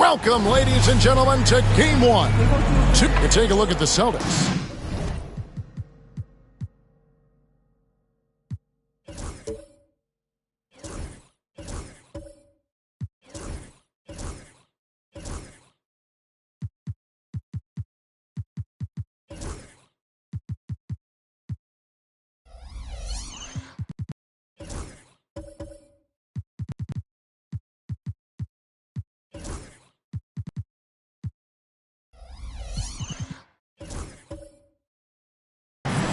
Welcome, ladies and gentlemen, to Game 1. Take a look at the Celtics.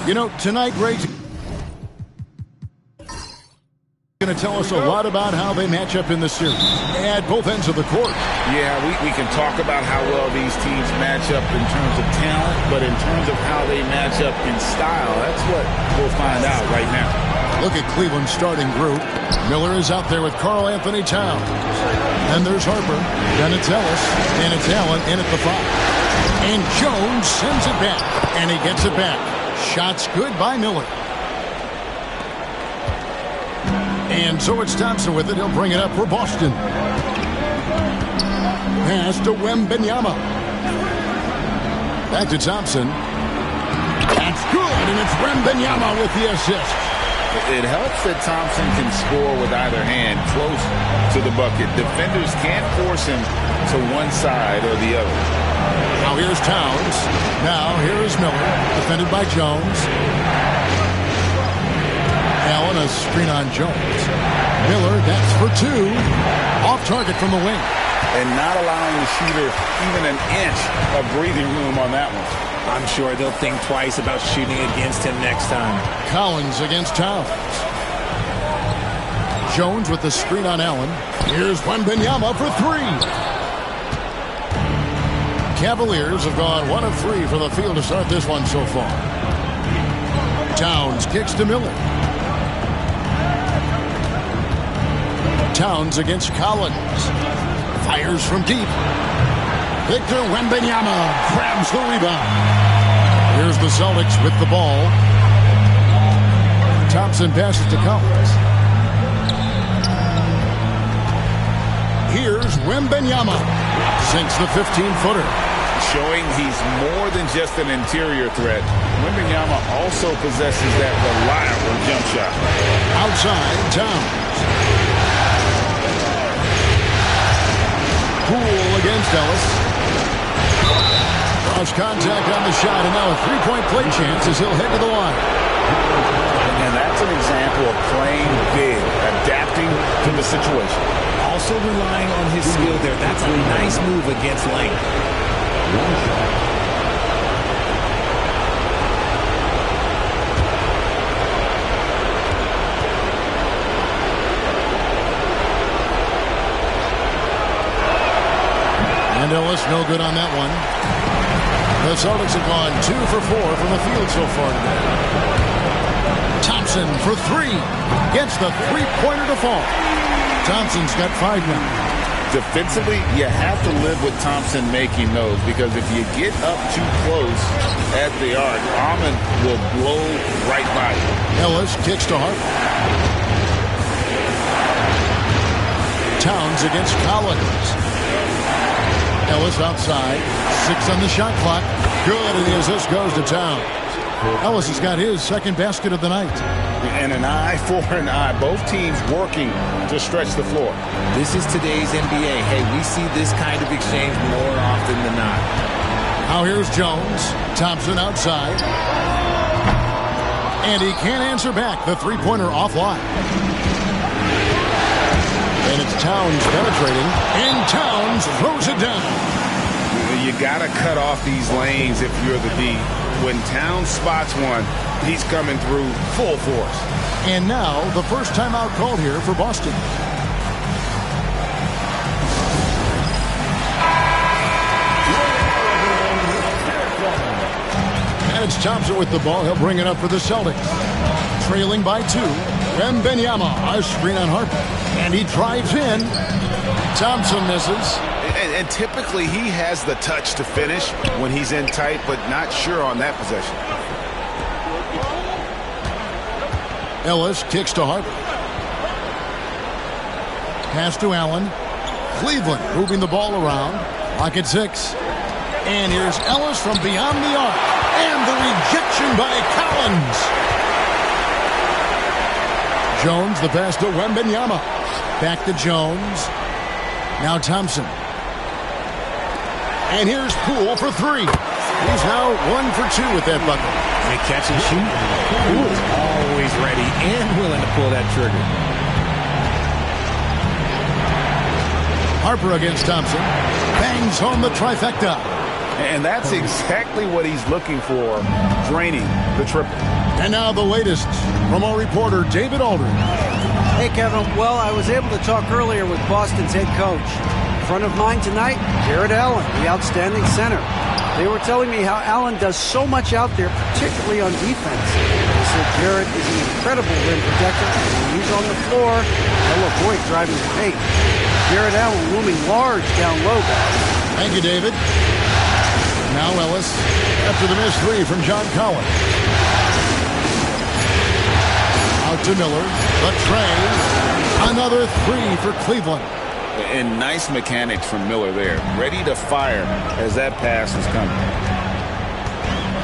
You know, tonight, Ray's going to tell us a lot about how they match up in the series at both ends of the court. Yeah, we can talk about how well these teams match up in terms of talent, but in terms of how they match up in style, that's what we'll find out right now. Look at Cleveland's starting group. Miller is out there with Karl Anthony Towns. Then there's Harper. Then it's Ellis. And it's Allen in at the 5. And Jones sends it back. And he gets it back. Shots good by Miller. And so it's Thompson with it. He'll bring it up for Boston. Pass to Wembanyama. Back to Thompson. That's good, and it's Wembanyama with the assist. It helps that Thompson can score with either hand close to the bucket. Defenders can't force him to one side or the other. Now here's Towns. Now here's Miller, defended by Jones. Allen, a screen on Jones. Miller, that's for 2. Off target from the wing. And not allowing the shooter even an inch of breathing room on that one. I'm sure they'll think twice about shooting against him next time. Collins against Towns. Jones with the screen on Allen. Here's Wembanyama for 3. Cavaliers have gone 1 of 3 from the field to start this one so far. Towns kicks to Miller. Towns against Collins. Fires from deep. Victor Wembanyama grabs the rebound. Here's the Celtics with the ball. Thompson passes to Collins. Here's Wembanyama. Sinks the 15-footer. Showing he's more than just an interior threat. Wembanyama also possesses that reliable jump shot. Outside, Towns. Poole against Ellis. Cross contact on the shot, and now a three-point play chance as he'll head to the line. And that's an example of playing big, adapting to the situation. Also relying on his skill there. That's a nice move against length. And Ellis no good on that one. The Celtics have gone 2 for 4 from the field so far today. Thompson for 3. Gets the three-pointer to fall. Thompson's got 5 now. Defensively, you have to live with Thompson making those, because if you get up too close at the arc, Ahmed will blow right by you. Ellis kicks to Harper. Towns against Collins. Ellis outside. 6 on the shot clock. Good, and the assist goes to Towns. Ellis has got his second basket of the night. And an eye for an eye. Both teams working to stretch the floor. This is today's NBA. Hey, we see this kind of exchange more often than not. Now here's Jones. Thompson outside. And he can't answer back. The three-pointer offline. And it's Towns penetrating. And Towns throws it down. You got to cut off these lanes if you're the D. When Towns spots one, he's coming through full force. And now the first timeout called here for Boston. And it's Thompson with the ball. He'll bring it up for the Celtics. Trailing by 2. Wembanyama, a screen on Harper. And he drives in. Thompson misses. And typically he has the touch to finish when he's in tight, but not sure on that possession. Ellis kicks to Harper. Pass to Allen. Cleveland moving the ball around. Lock at 6. And here's Ellis from beyond the arc. And the rejection by Collins. Jones, the pass to Wembanyama. Back to Jones. Now Thompson. And here's Poole for 3. He's now 1 for 2 with that bucket. They catch and shoot. Poole is always ready and willing to pull that trigger. Harper against Thompson. Bangs home the trifecta. And that's exactly what he's looking for, draining the triple. And now the latest from our reporter, David Aldridge. Hey, Kevin. Well, I was able to talk earlier with Boston's head coach. In front of mine tonight, Jared Allen, the outstanding center. They were telling me how Allen does so much out there, particularly on defense. They said Jared is an incredible rim protector, and when he's on the floor, he'll avoid driving the paint. Jared Allen looming large down low, guys. Thank you, David. Now Ellis after the missed 3 from John Collins. Out to Miller. The tray. Another 3 for Cleveland. And nice mechanics from Miller there. Ready to fire as that pass is coming.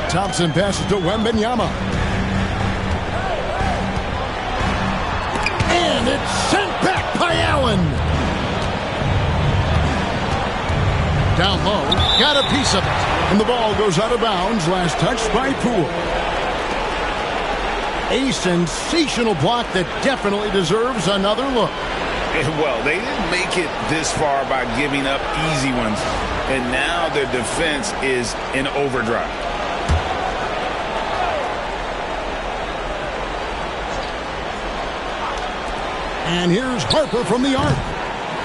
Thompson passes to Wembanyama. And it's sent back by Allen. Down low. Got a piece of it. And the ball goes out of bounds. Last touch by Poole. A sensational block that definitely deserves another look. Well, they didn't make it this far by giving up easy ones. And now their defense is in overdrive. And here's Harper from the arc.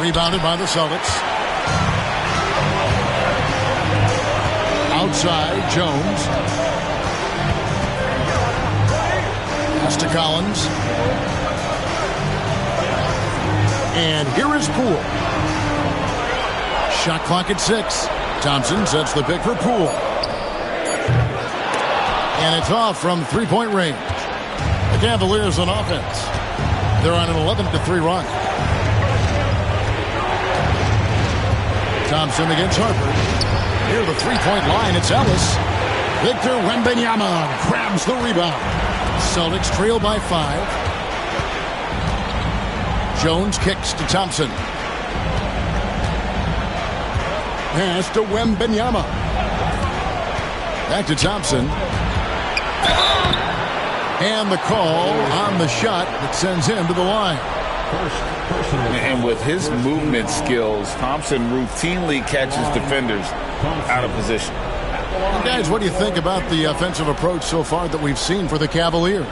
Rebounded by the Celtics. Outside, Jones. Pass to Collins. And here is Poole. Shot clock at 6. Thompson sets the pick for Poole. And it's off from three-point range. The Cavaliers on offense. They're on an 11-3 run. Thompson against Harper. Near the three-point line, it's Ellis. Victor Wembanyama grabs the rebound. Celtics trail by 5. Jones kicks to Thompson. Pass to Wembanyama. Back to Thompson. And the call on the shot that sends him to the line. And with his movement skills, Thompson routinely catches defenders out of position. Guys, what do you think about the offensive approach so far that we've seen for the Cavaliers?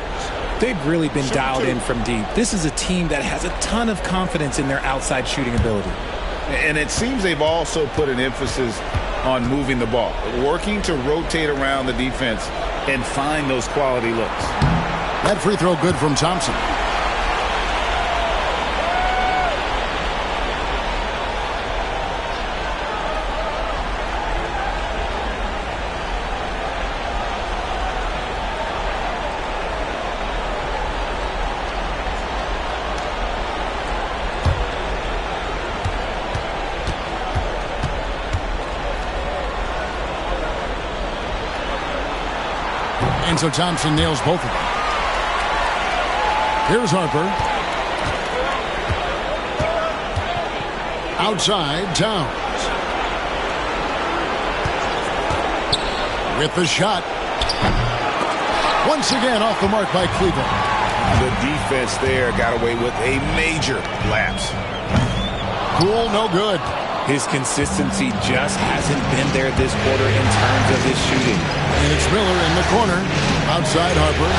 They've really been dialed in from deep. This is a team that has a ton of confidence in their outside shooting ability. And it seems they've also put an emphasis on moving the ball, working to rotate around the defense and find those quality looks. That free throw good from Thompson. And so Thompson nails both of them. Here's Harper. Outside, Towns. With the shot. Once again off the mark by Cleveland. The defense there got away with a major lapse. Poole, no good. His consistency just hasn't been there this quarter in terms of his shooting. And it's Miller in the corner. Outside Harper.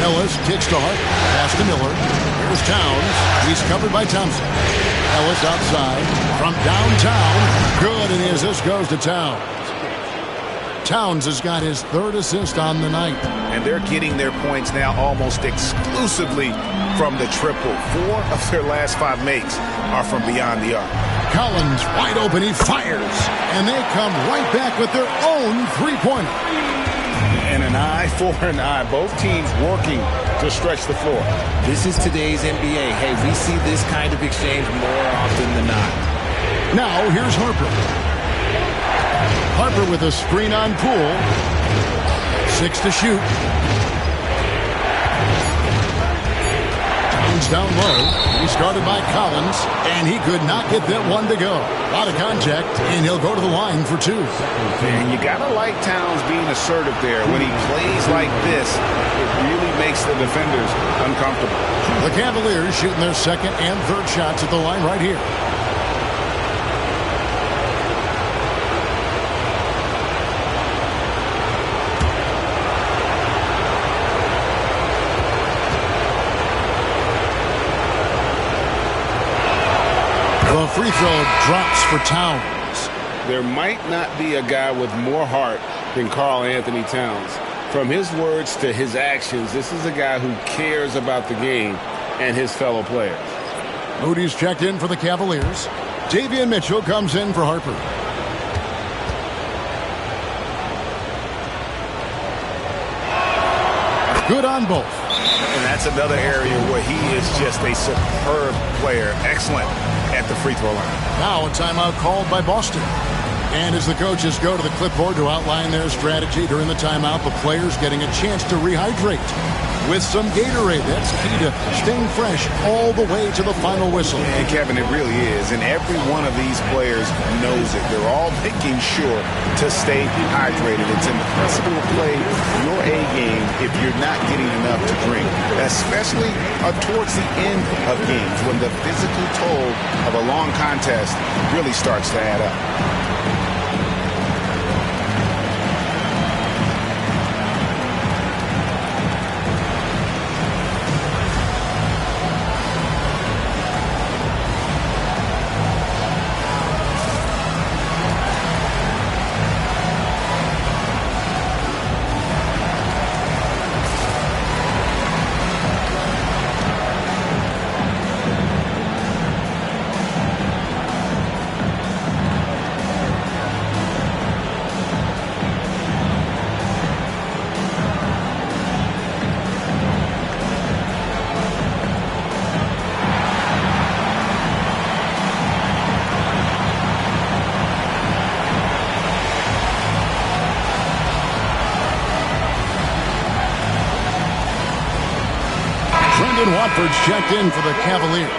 Ellis kicks to Harper. Pass to Miller. Here's Towns. He's covered by Thompson. Ellis outside. From downtown. Good, and the assist goes to Towns. Towns has got his 3rd assist on the night. And they're getting their points now almost exclusively from the triple. 4 of their last 5 makes are from beyond the arc. Collins wide open. He fires. And they come right back with their own three-pointer. And a An eye for an eye. Both teams working to stretch the floor. This is today's NBA. Hey, we see this kind of exchange more often than not. Now, here's Harper. Harper with a screen on Poole. 6 to shoot. Down low. He started by Collins, and he could not get that one to go. Out of contact, and he'll go to the line for 2. And you got to like Towns being assertive there. When he plays like this, it really makes the defenders uncomfortable. The Cavaliers shooting their second and third shots at the line right here. The free throw drops for Towns. There might not be a guy with more heart than Karl Anthony Towns. From his words to his actions, this is a guy who cares about the game and his fellow players. Moody's checked in for the Cavaliers. Davion Mitchell comes in for Harper. Good on both. And that's another area where he is just a superb player. Excellent at the free throw line. Now a timeout called by Boston. And as the coaches go to the clipboard to outline their strategy during the timeout, the players getting a chance to rehydrate with some Gatorade. That's key to staying fresh all the way to the final whistle. And Kevin, it really is. And every one of these players knows it. They're all making sure to stay hydrated. It's impossible to play your A game if you're not getting enough to drink, especially towards the end of games when the physical toll of a long contest really starts to add up. Watford's checked in for the Cavaliers.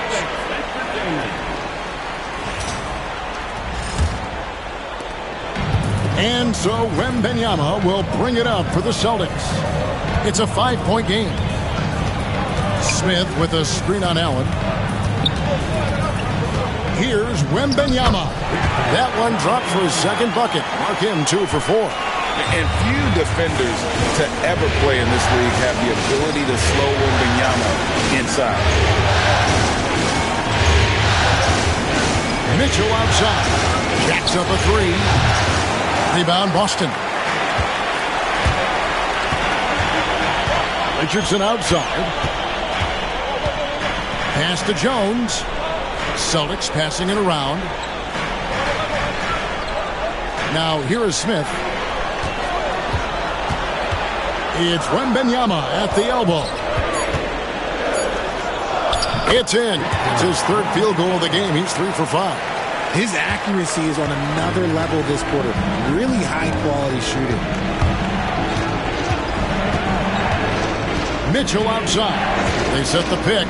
And so Wembanyama will bring it up for the Celtics. It's a 5-point game. Smith with a screen on Allen. Here's Wembanyama. That one dropped for his second bucket. Mark him 2 for 4. And few defenders to ever play in this league have the ability to slow Wembanyama inside. Mitchell outside. Jacks up a 3. Rebound Boston. Richardson outside. Pass to Jones. Celtics passing it around. Now here is Smith. It's Wembanyama at the elbow. It's in. It's his third field goal of the game. He's 3 for 5. His accuracy is on another level this quarter. Really high-quality shooting. Mitchell outside. They set the pick.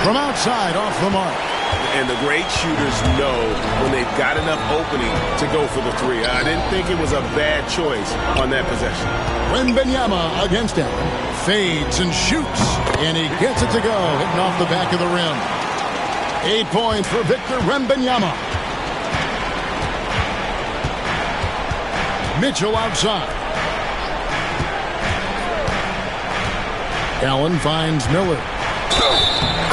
From outside, off the mark. And the great shooters know when they've got enough opening to go for the 3. I didn't think it was a bad choice on that possession. Wembanyama against Allen. Fades and shoots. And he gets it to go. Hitting off the back of the rim. 8 points for Victor Wembanyama. Mitchell outside. Allen finds Miller.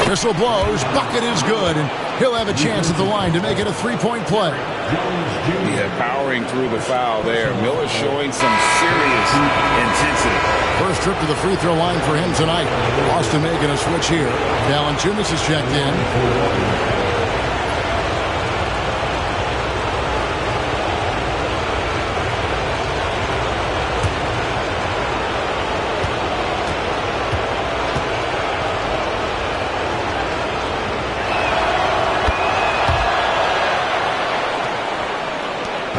Whistle blows. Bucket is good. And he'll have a chance at the line to make it a 3-point play. Yeah, powering through the foul there. Miller showing some serious intensity. First trip to the free throw line for him tonight. Boston making a switch here. Valanciunas is checked in.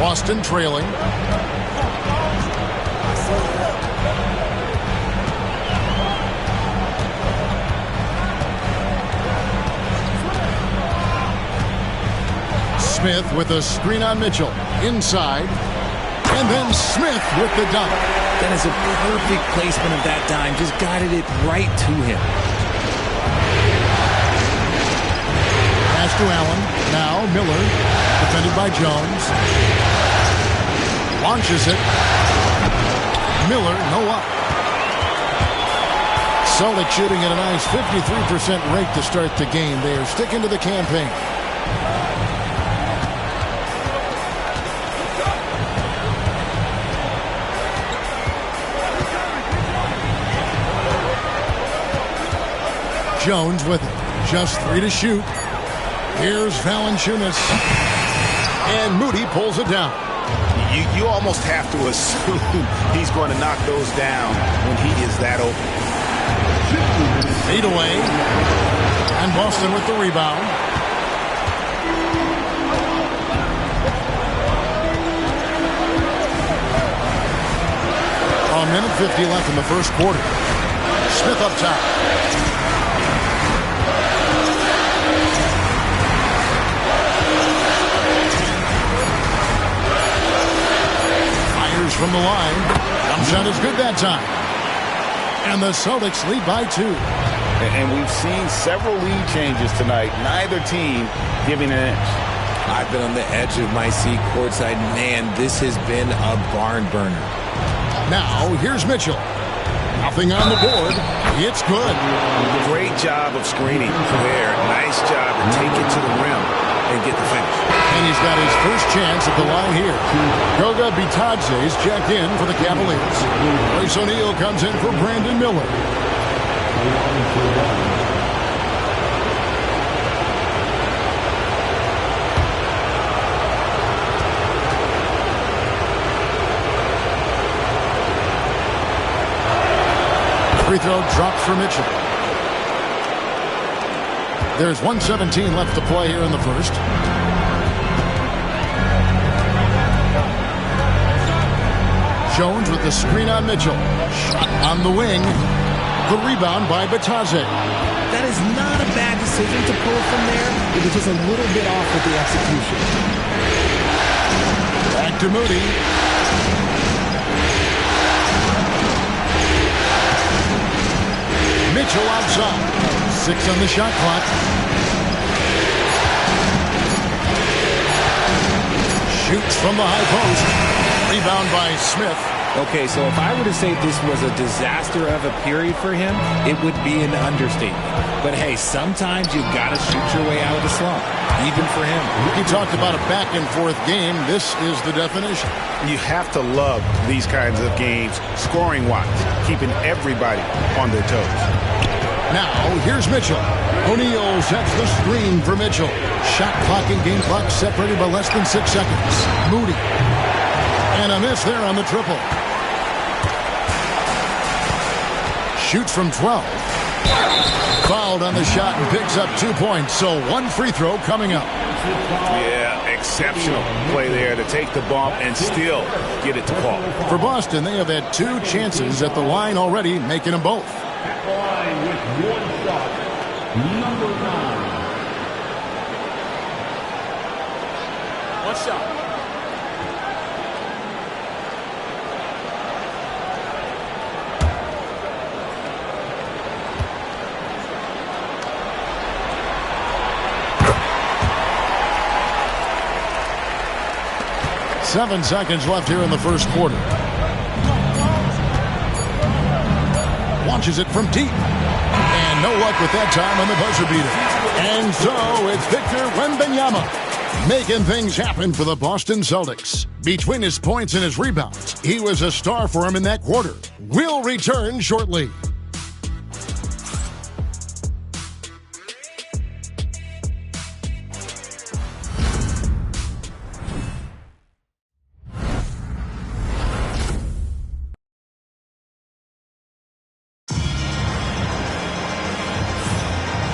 Boston trailing. Smith with a screen on Mitchell. Inside. And then Smith with the dunk. That is a perfect placement of that dime. Just guided it right to him. Pass to Allen. Now Miller. Defended by Jones. Launches it. Miller, no up. Celtics shooting at a nice 53% rate to start the game. They are sticking to the campaign. Jones with just 3 to shoot. Here's Valanciunas. And Moody pulls it down. You almost have to assume he's going to knock those down when he is that open. Fade away. And Boston with the rebound. A minute 50 left in the first quarter. Smith up top. From the line. Jump shot is good that time. And the Celtics lead by 2. And we've seen several lead changes tonight. Neither team giving an inch. I've been on the edge of my seat courtside. Man, this has been a barn burner. Now, here's Mitchell. Nothing on the board. It's good. Great job of screening there. Nice job to take it to the rim and get the finish. And he's got his first chance at the line here. Goga Bitadze's checked in for the Cavaliers. Royce O'Neal comes in for Brandon Miller. Free throw drops for Mitchell. There's 1:17 left to play here in the first. Jones with the screen on Mitchell. Shot on the wing. The rebound by Bitadze. That is not a bad decision to pull from there. It was just a little bit off with the execution. Back to Moody. Mitchell outside. 6 on the shot clock. Shoots from the high post. Rebound by Smith. Okay, so if I were to say this was a disaster of a period for him, it would be an understatement. But hey, sometimes you got to shoot your way out of the slump, even for him. He talked about a back-and-forth game. This is the definition. You have to love these kinds of games, scoring-wise, keeping everybody on their toes. Now, here's Mitchell. O'Neal sets the screen for Mitchell. Shot clock and game clock separated by less than 6 seconds. Moody. And a miss there on the triple. Shoots from 12. Fouled on the shot and picks up 2 points. So 1 free throw coming up. Yeah, exceptional play there to take the bump and still get it to Paul. For Boston, they have had 2 chances at the line already, making them both. At the line with 1 shot, number 9. 1 shot. Seven seconds left here in the first quarter. Launches it from deep. And no luck with that time on the buzzer beater. And so it's Victor Wembanyama making things happen for the Boston Celtics. Between his points and his rebounds, he was a star for him in that quarter. We'll return shortly.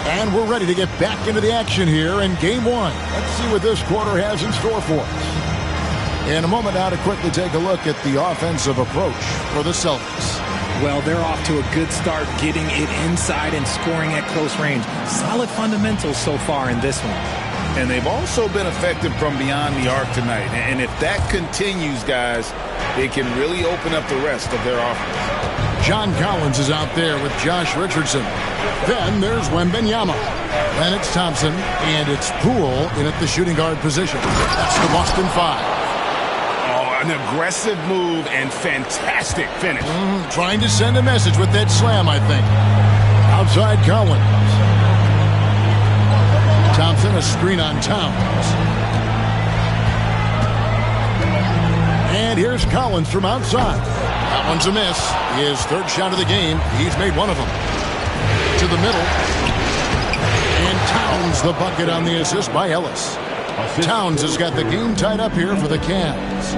And we're ready to get back into the action here in Game 1. Let's see what this quarter has in store for us. In a moment now to quickly take a look at the offensive approach for the Celtics. Well, they're off to a good start getting it inside and scoring at close range. Solid fundamentals so far in this one. And they've also been effective from beyond the arc tonight. And if that continues, guys, it can really open up the rest of their offense. John Collins is out there with Josh Richardson. Then there's Wembanyama. Then it's Thompson, and it's Poole in at the shooting guard position. That's the Boston Five. An aggressive move and fantastic finish. Trying to send a message with that slam, I think. Outside Collins. Thompson, a screen on Towns. And here's Collins from outside. That one's a miss. His third shot of the game. He's made one of them. To the middle. And Towns the bucket on the assist by Ellis. Towns has got the game tied up here for the Cavs.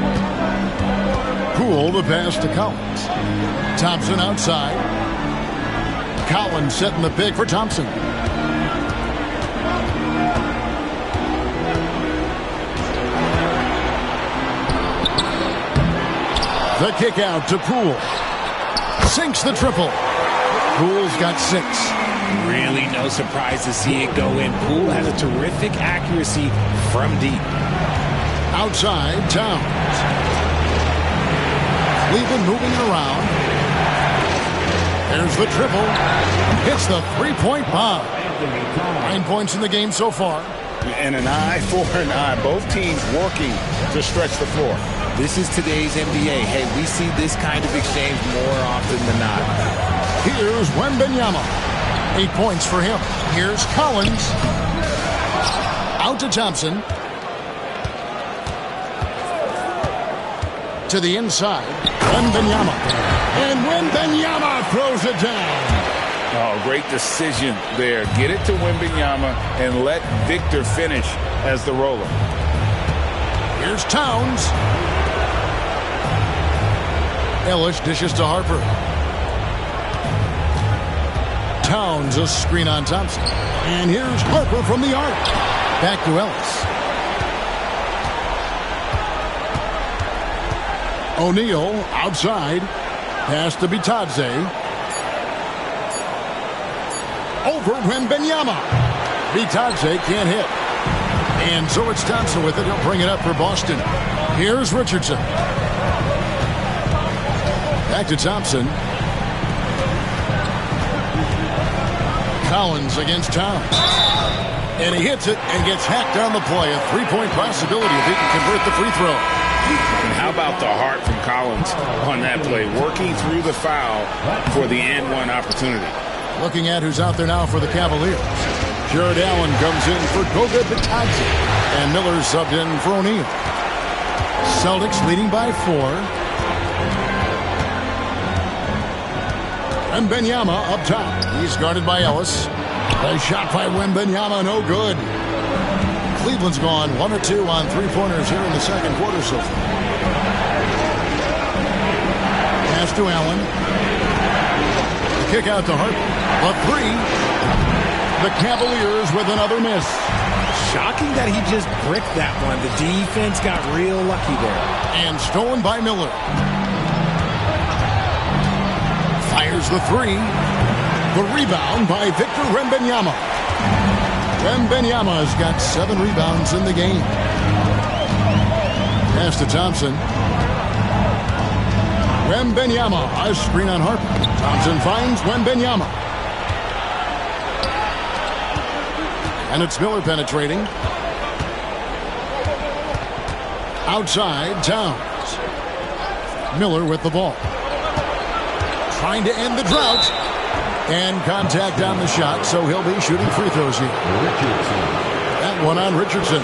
Poole the pass to Collins. Thompson outside. Collins setting the pick for Thompson. The kick out to Poole. Sinks the triple. Poole's got 6. Really no surprise to see it go in. Poole has a terrific accuracy from deep. Outside, Towns. Cleveland moving it around. There's the triple. Hits the three-point bomb. 9 points in the game so far. And an eye for an eye. Both teams working to stretch the floor. This is today's NBA. Hey, we see this kind of exchange more often than not. Here's Wembanyama. 8 points for him. Here's Collins. Out to Thompson. To the inside. Wembanyama. And Wembanyama throws it down. Oh, great decision there. Get it to Wembanyama and let Victor finish as the roller. Here's Towns. Ellis dishes to Harper. Towns a screen on Thompson. And here's Harper from the arc. Back to Ellis. O'Neal outside. Pass to Bitadze. Over Wembanyama. Bitadze can't hit. And so it's Thompson with it. He'll bring it up for Boston. Here's Richardson. Back to Thompson. Collins against Towns. And he hits it and gets hacked on the play. A three-point possibility if he can convert the free throw. And how about the heart from Collins on that play? Working through the foul for the and one opportunity. Looking at who's out there now for the Cavaliers. Jared Allen comes in for Goga Bitadze. And Miller subbed in for O'Neal. Celtics leading by 4. Wembanyama up top. He's guarded by Ellis. A shot by Wembanyama, no good. Cleveland's gone 1 or 2 on three-pointers here in the second quarter so far. Pass to Allen. The kick out to Harper. A 3. The Cavaliers with another miss. Shocking that he just bricked that one. The defense got real lucky there. And stolen by Miller. Fires the 3. The rebound by Victor Wembanyama. Wembanyama has got 7 rebounds in the game. Pass to Thompson. Wembanyama, a screen on Harper. Thompson finds Wembanyama. And it's Miller penetrating. Outside, Towns. Miller with the ball. Trying to end the drought. And contact on the shot, so he'll be shooting free throws here. That one on Richardson.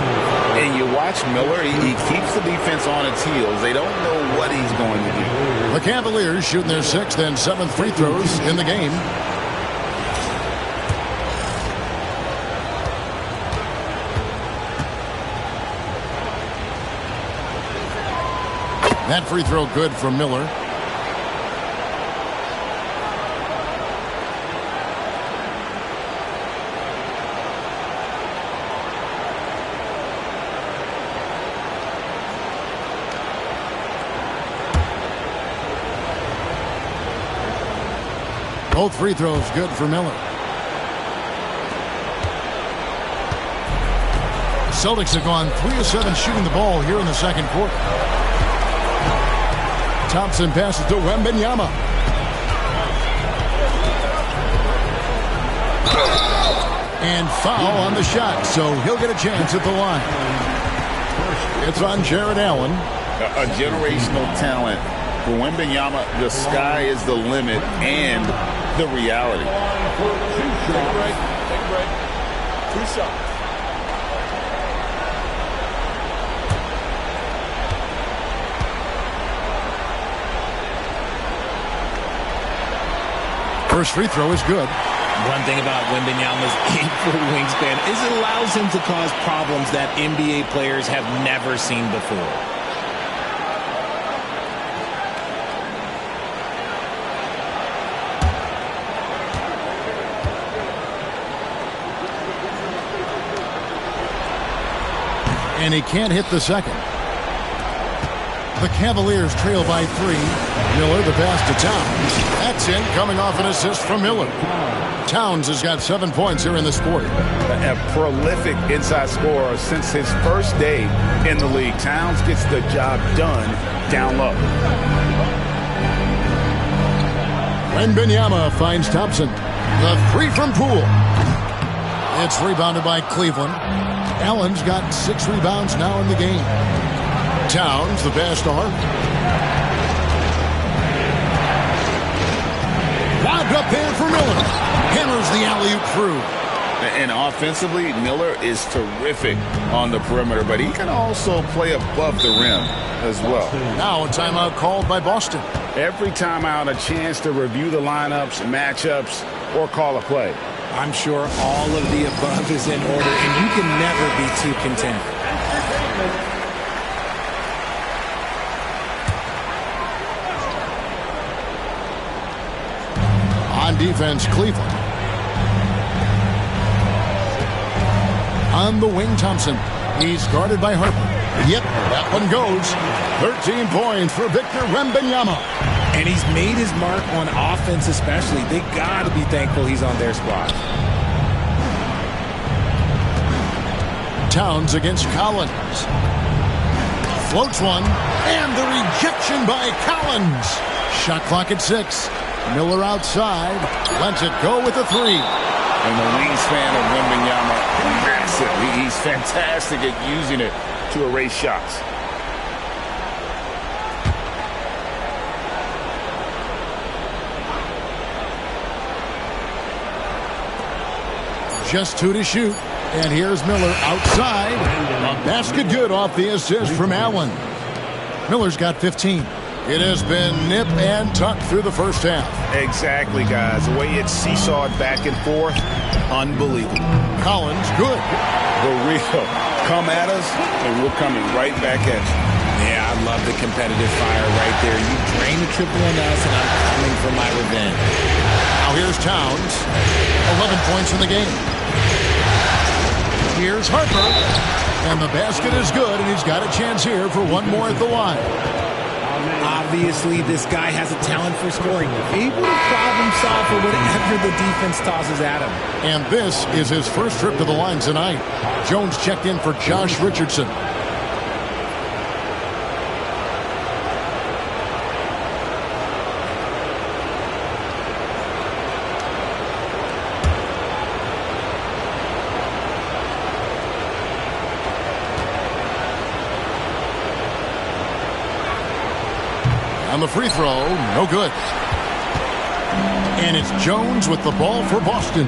And you watch Miller, he keeps the defense on its heels. They don't know what he's going to do. The Cavaliers shooting their 6th and 7th free throws in the game. That free throw good from Miller. Both free throws good for Miller. Celtics have gone 3 of 7 shooting the ball here in the second quarter. Thompson passes to Wembanyama. And foul on the shot, so he'll get a chance at the line. It's on Jared Allen. A generational talent. For Wembanyama, the sky is the limit and the reality. Take a break. 2 shots. First free throw is good. One thing about Wembanyama's 8-foot wingspan is it allows him to cause problems that NBA players have never seen before. And he can't hit the second. The Cavaliers trail by 3. Miller, the pass to Towns. That's in, coming off an assist from Miller. Towns has got 7 points here in this quarter. A prolific inside scorer since his first day in the league. Towns gets the job done down low. Wembanyama finds Thompson. The three from Poole. It's rebounded by Cleveland. Allen's got 6 rebounds now in the game. Towns, the pass to Harper. Lobbed up there for Miller. Hammers the alley-oop through. And offensively, Miller is terrific on the perimeter, but he can also play above the rim as well. Now a timeout called by Boston. Every timeout, a chance to review the lineups, matchups, or call a play. I'm sure all of the above is in order, and you can never be too content. On defense, Cleveland. On the wing, Thompson. He's guarded by Harper. Yep, that one goes. 13 points for Victor Wembanyama. And he's made his mark on offense especially. They got to be thankful he's on their squad. Towns against Collins. Floats one. And the rejection by Collins. Shot clock at 6. Miller outside. Lets it go with a 3. And the wingspan of Wembanyama, massive. He's fantastic at using it to erase shots. Just 2 to shoot. And here's Miller outside. A basket good off the assist from Allen. Miller's got 15. It has been nip and tuck through the first half. Exactly, guys. The way it's seesawed back and forth, unbelievable. Collins, good. For real. Come at us, and we're coming right back at you. Yeah, I love the competitive fire right there. You drain the triple on us, and I'm coming for my revenge. Now here's Towns. 11 points in the game. Here's Harper. And the basket is good, and he's got a chance here for one more at the line. Obviously, this guy has a talent for scoring. Able to problem solve for whatever the defense tosses at him. And this is his first trip to the line tonight. Jones checked in for Josh Richardson. On the free throw, no good. And it's Jones with the ball for Boston.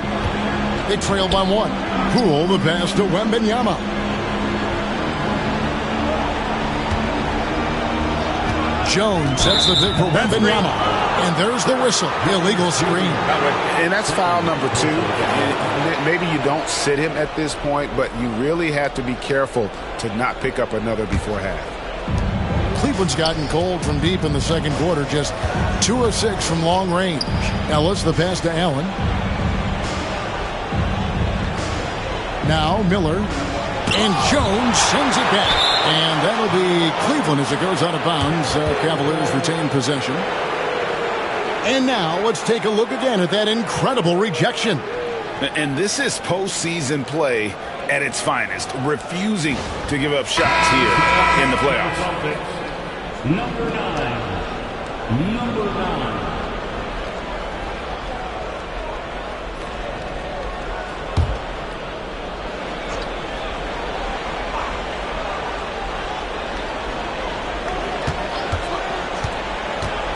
They trail by 1. Poole, the pass to Wembanyama. Jones sets the pick for Wembanyama. And there's the whistle. The illegal screen. And that's foul number 2. And maybe you don't sit him at this point, but you really have to be careful to not pick up another before half. Cleveland's gotten cold from deep in the second quarter. Just 2 of 6 from long range. Ellis, the pass to Allen. Now Miller. And Jones sends it back. And that'll be Cleveland as it goes out of bounds. Cavaliers retain possession. And now let's take a look again at that incredible rejection. And this is postseason play at its finest, refusing to give up shots here in the playoffs. Number 9. Number 9.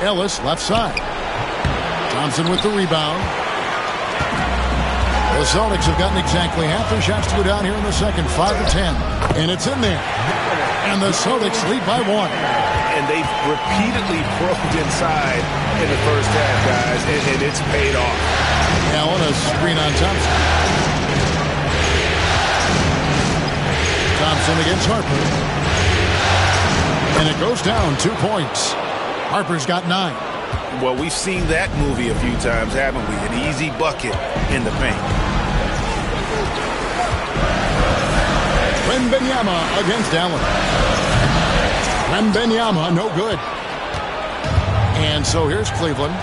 Ellis, left side. Thompson with the rebound. The Celtics have gotten exactly half their shots to go down here in the second, 5 to 10. And it's in there. And the Celtics lead by 1. And they've repeatedly probed inside in the first half, guys, and it's paid off. Allen, a screen on Thompson. Thompson against Harper. And it goes down 2 points. Harper's got 9. Well, we've seen that movie a few times, haven't we? An easy bucket in the paint. Wembanyama against Allen. Wembanyama, no good. And so here's Cleveland.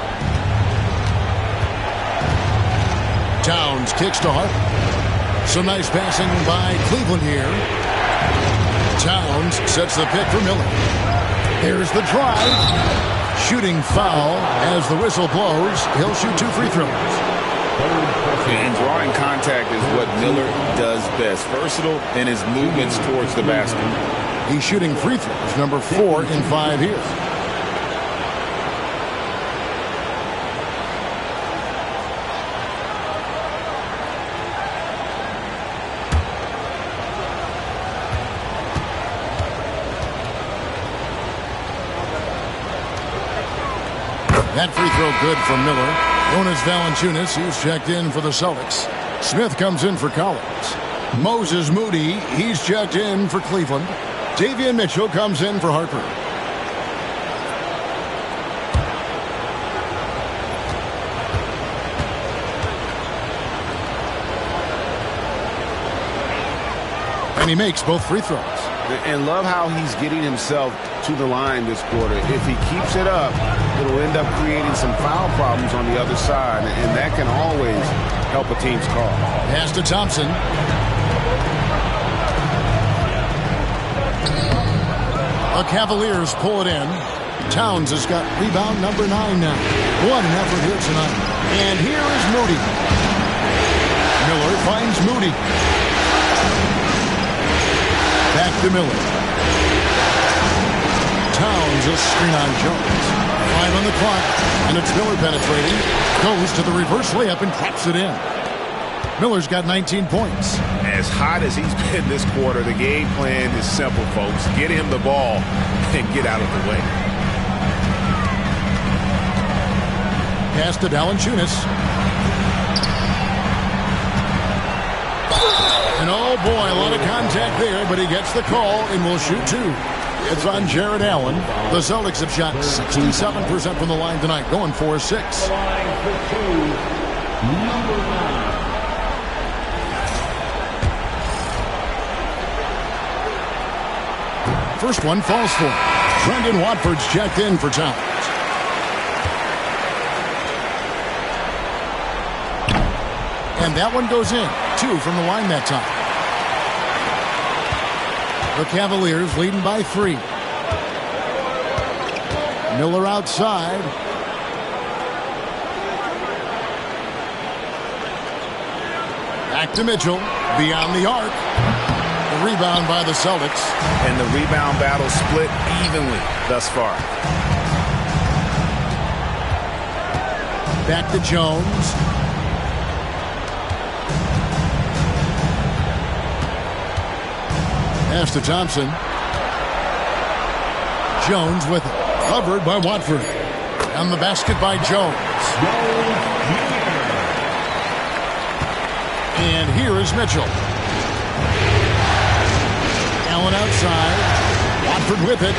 Towns kicks to Harper. Some nice passing by Cleveland here. Towns sets the pick for Miller. Here's the drive. Shooting foul as the whistle blows. He'll shoot 2 free throws. And drawing contact is what Miller does best. Versatile in his movements towards the basket. He's shooting free throws, number 4 in 5 here. That free throw good from Miller. Jonas Valanciunas, who's checked in for the Celtics. Smith comes in for Collins. Moses Moody, he's checked in for Cleveland. Davion Mitchell comes in for Harper. And he makes both free throws. And love how he's getting himself to the line this quarter. If he keeps it up, it'll end up creating some foul problems on the other side, and that can always help a team's call. Pass to Thompson. The Cavaliers pull it in. Towns has got rebound number 9 now. What an effort here tonight. And here is Moody. Miller finds Moody. Back to Miller. Towns a screen on Jones. 5 on the clock, and it's Miller penetrating. Goes to the reverse layup and claps it in. Miller's got 19 points. As hot as he's been this quarter, the game plan is simple, folks. Get him the ball and get out of the way. Pass to Valanciunas. And oh boy, a lot of contact there, but he gets the call and will shoot 2. It's on Jared Allen. The Celtics have shot 67% from the line tonight, going 4-6. Line for 2, number 9. First one falls for him. Brendan Watford's checked in for Towns. And that one goes in. 2 from the line that time. The Cavaliers leading by 3. Miller outside. Back to Mitchell. Beyond the arc. The rebound by the Celtics. And the rebound battle split evenly thus far. Back to Jones. Pass to Thompson. Jones with it. Covered by Watford. And the basket by Jones. And here is Mitchell. Allen outside. Watford with it.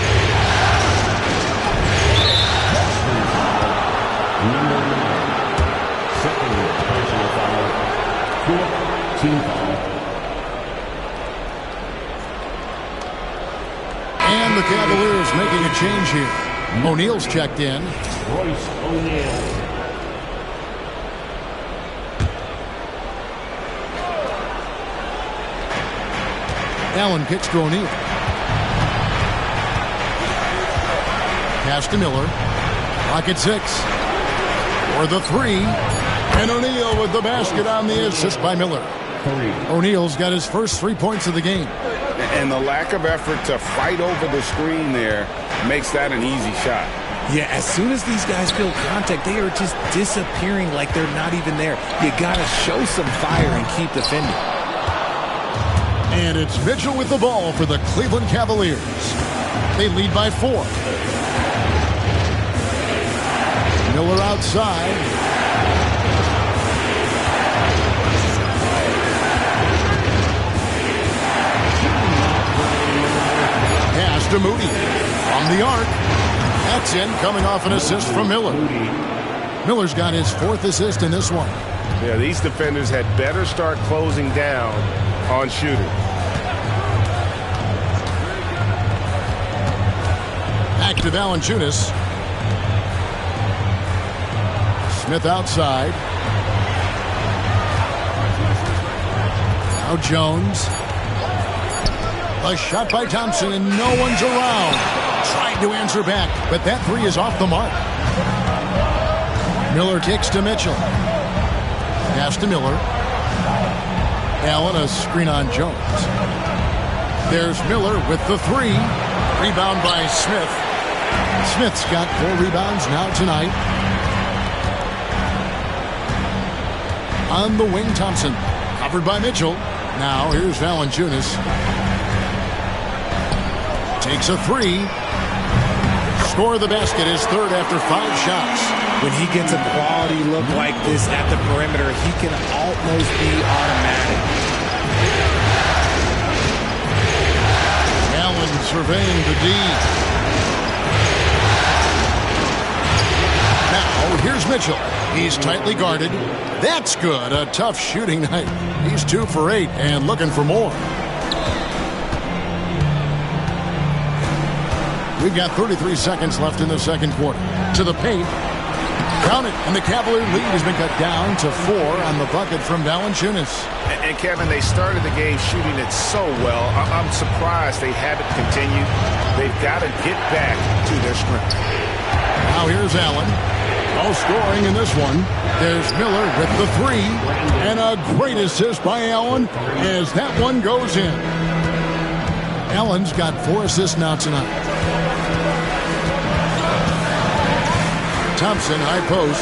And the Cavaliers making a change here. O'Neal's checked in. Royce O'Neal. Allen kicks to O'Neal. Pass to Miller. Rocket 6. For the 3. And O'Neal with the basket on the assist by Miller. O'Neal's got his first 3 points of the game. And the lack of effort to fight over the screen there makes that an easy shot. Yeah, as soon as these guys feel contact, they are just disappearing like they're not even there. You got to show some fire and keep defending. And it's Mitchell with the ball for the Cleveland Cavaliers. They lead by 4. Miller outside. Pass to Moody. From the arc. That's in, coming off an assist from Miller. Miller's got his 4th assist in this one. Yeah, these defenders had better start closing down on shooters. Back to Valanciunas. Smith outside. Now Jones. A shot by Thompson, and no one's around. Tried to answer back, but that 3 is off the mark. Miller kicks to Mitchell. Pass to Miller. Allen, a screen on Jones. There's Miller with the 3. Rebound by Smith. Smith's got 4 rebounds now tonight. On the wing, Thompson. Covered by Mitchell. Now here's Valanciunas. Takes a 3. Score the basket, his 3rd after 5 shots. When he gets a quality look like this at the perimeter, he can almost be automatic. Allen surveying the D. Now here's Mitchell. He's tightly guarded. That's good. A tough shooting night. He's 2 for 8 and looking for more. We've got 33 seconds left in the second quarter. To the paint. Count it. And the Cavalier lead has been cut down to 4 on the bucket from Valanciunas. And Kevin, they started the game shooting it so well. I'm surprised they haven't continued. They've got to get back to their strength. Now here's Allen. No scoring in this one. There's Miller with the 3. And a great assist by Allen as that one goes in. Allen's got 4 assists now tonight. Thompson, high post.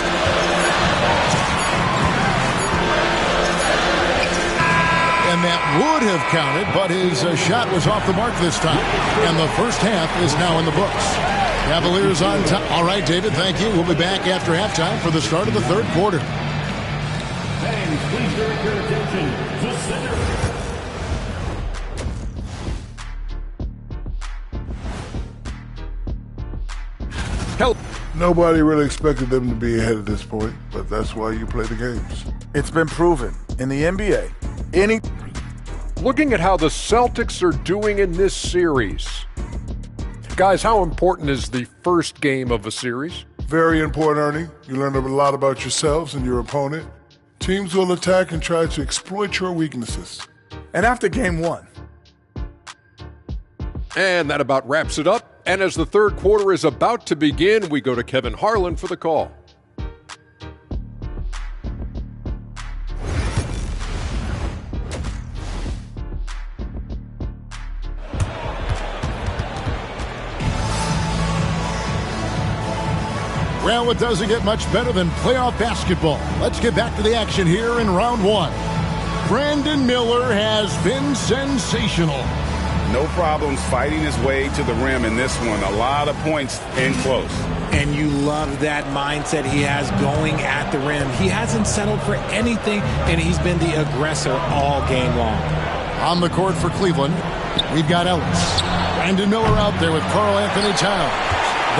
And that would have counted, but his shot was off the mark this time. And the first half is now in the books. Cavaliers on top. All right, David, thank you. We'll be back after halftime for the start of the third quarter. Fans, please direct your attention to center. Help. Nobody really expected them to be ahead at this point, but that's why you play the games. It's been proven in the NBA. Looking at how the Celtics are doing in this series. Guys, how important is the first game of a series? Very important, Ernie. You learn a lot about yourselves and your opponent. Teams will attack and try to exploit your weaknesses. And after game 1. And that about wraps it up. And as the third quarter is about to begin, we go to Kevin Harlan for the call. Well, it doesn't get much better than playoff basketball. Let's get back to the action here in round 1. Brandon Miller has been sensational. No problems fighting his way to the rim in this one. A lot of points in close. And you love that mindset he has going at the rim. He hasn't settled for anything, and he's been the aggressor all game long. On the court for Cleveland, we've got Ellis. Brandon Miller out there with Karl Anthony Towns.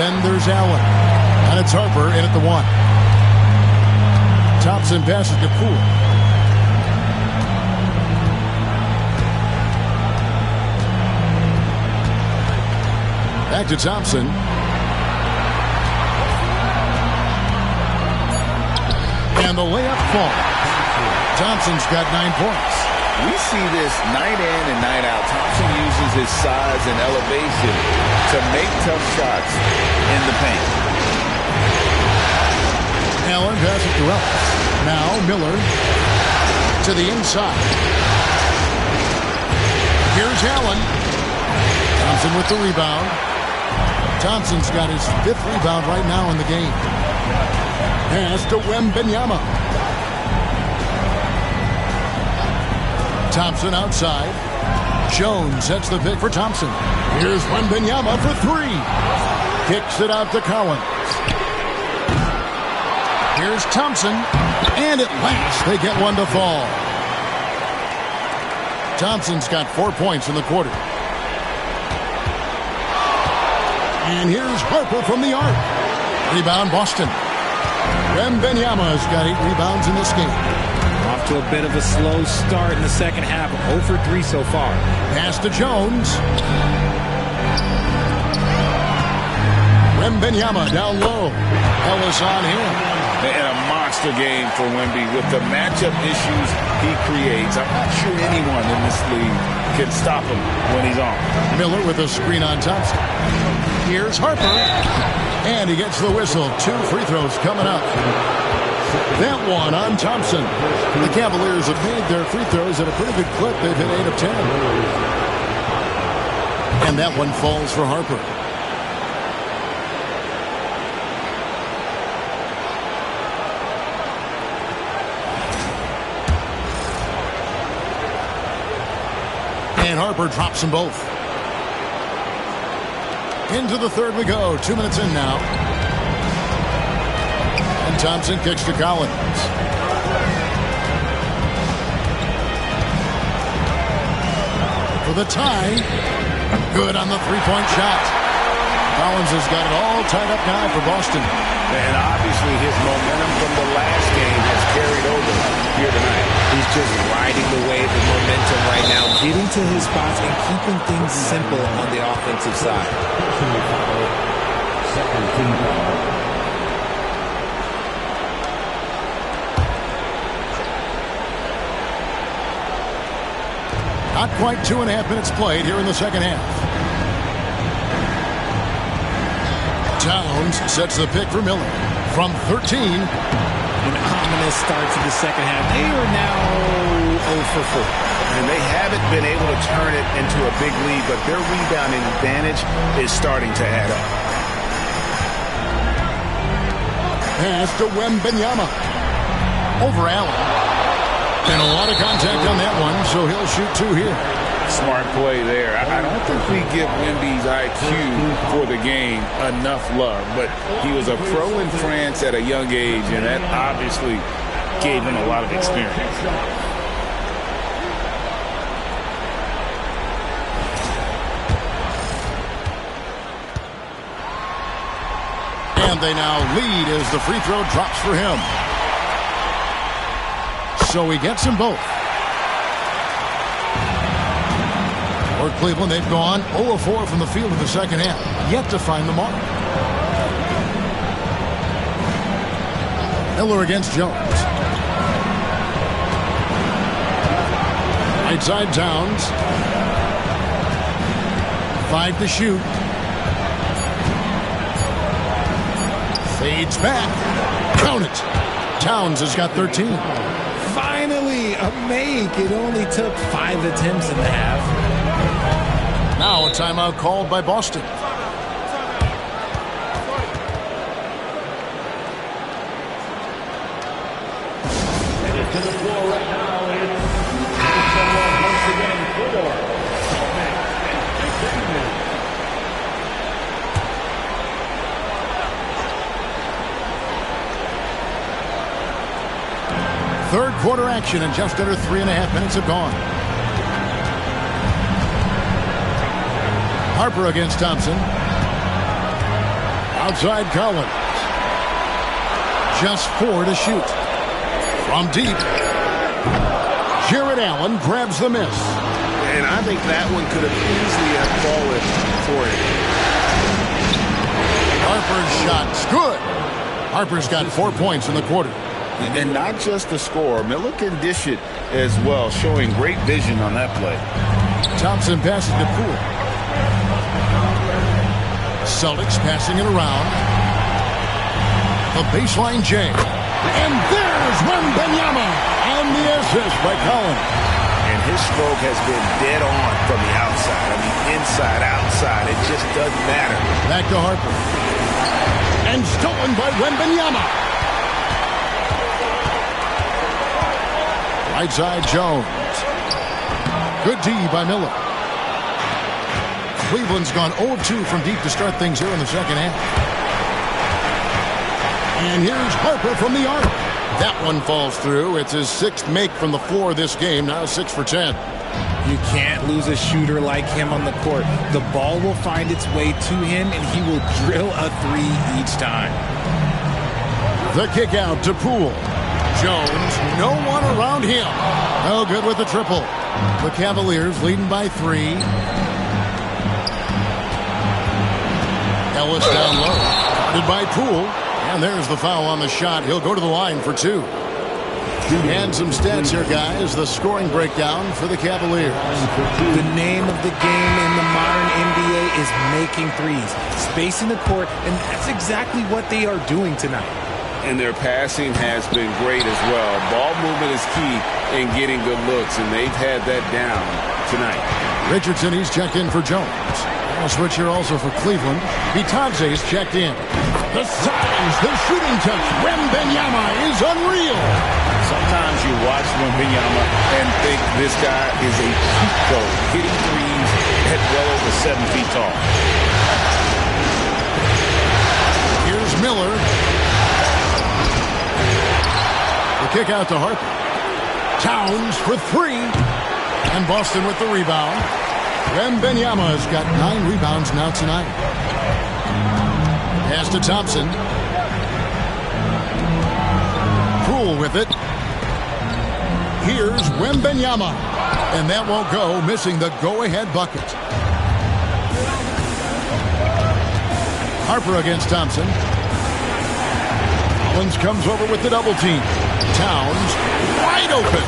Then there's Allen. And it's Harper in at the 1. Thompson passes to Poole. Back to Thompson. And the layup falls. Thompson's got 9 points. We see this night in and night out. Thompson uses his size and elevation to make tough shots in the paint. Allen passes to Ellis. Now Miller to the inside. Here's Allen. Thompson with the rebound. Thompson's got his 5th rebound right now in the game. Pass to Wembanyama. Thompson outside. Jones sets the pick for Thompson. Here's Wembanyama for 3. Kicks it out to Collins. Here's Thompson. And at last they get one to fall. Thompson's got 4 points in the quarter. And here's Harper from the arc. Rebound Boston. Wembanyama's got 8 rebounds in this game. Off to a bit of a slow start in the second half. 0 for 3 so far. Pass to Jones. Wembanyama down low. Ellis on him. And a monster game for Wemby with the matchup issues he creates. I'm not sure anyone in this league can stop him when he's on. Miller with a screen on Thompson. Here's Harper. And he gets the whistle. 2 free throws coming up. That one on Thompson. The Cavaliers have made their free throws at a pretty good clip. They've hit 8 of 10. And that one falls for Harper. And Harper drops them both. Into the third we go. 2 minutes in now. And Thompson kicks to Collins. For the tie. Good on the three-point shot. Collins has got it all tied up now for Boston. And obviously his momentum from the last game has carried over here tonight. He's just riding the wave of momentum right now, getting to his spots and keeping things simple on the offensive side. Second team foul. Not quite 2.5 minutes played here in the second half. Towns sets the pick for Miller from 13. An ominous start to the second half. They are now 0 for 4. And they haven't been able to turn it into a big lead, but their rebounding advantage is starting to add up. Pass to Wembanyama. Over Allen. And a lot of contact on that one, so he'll shoot 2 here. Smart play there. I don't think we give Wemby's IQ for the game enough love, but he was a pro in France at a young age, and that obviously gave him a lot of experience. And they now lead as the free throw drops for him. So he gets them both. For Cleveland, they've gone 0-4 from the field in the second half. Yet to find the mark. Miller against Jones. Right side Towns. 5 to shoot. Fades back. Count it. Towns has got 13. Finally, a make. It only took 5 attempts in the half. Now a timeout called by Boston. To the floor right now is someone once again for. Third quarter action, and just under 3.5 minutes have gone. Harper against Thompson. Outside Collins. Just 4 to shoot. From deep. Jared Allen grabs the miss. And I think that one could have easily have fallen for him. Harper's shot's good. Harper's got 4 points in the quarter. And not just the score. Miller can dish it as well, showing great vision on that play. Thompson passes to Poole. Celtics passing it around. The baseline J. And there's Wembanyama. And the assist by Collins. And his stroke has been dead on from the outside. I mean, inside, outside. It just doesn't matter. Back to Harper. And stolen by Wembanyama. Right side Jones. Good D by Miller. Cleveland's gone 0-2 from deep to start things here in the second half. And here's Harper from the arc. That one falls through. It's his 6th make from the floor this game. Now 6 for 10. You can't lose a shooter like him on the court. The ball will find its way to him, and he will drill a 3 each time. The kick out to Poole. Jones, no one around him. No good with the triple. The Cavaliers leading by 3. Ellis down low. Guarded by Poole. And there's the foul on the shot. He'll go to the line for 2. And some stats here, guys. The scoring breakdown for the Cavaliers. The name of the game in the modern NBA is making threes, spacing the court, and that's exactly what they are doing tonight. And their passing has been great as well. Ball movement is key in getting good looks, and they've had that down tonight. Richardson, he's checked in for Jones. A switch here also for Cleveland. Bitanze's checked in. The size, the shooting touch. Wembanyama is unreal. Sometimes you watch Wembanyama and think this guy is a cheat code, hitting threes at well over 7 feet tall. Here's Miller. The kick out to Harper. Towns for 3. And Boston with the rebound. Wembanyama has got 9 rebounds now tonight. Pass to Thompson. Poole with it. Here's Wembanyama. And that won't go, missing the go-ahead bucket. Harper against Thompson. Collins comes over with the double team. Towns wide open.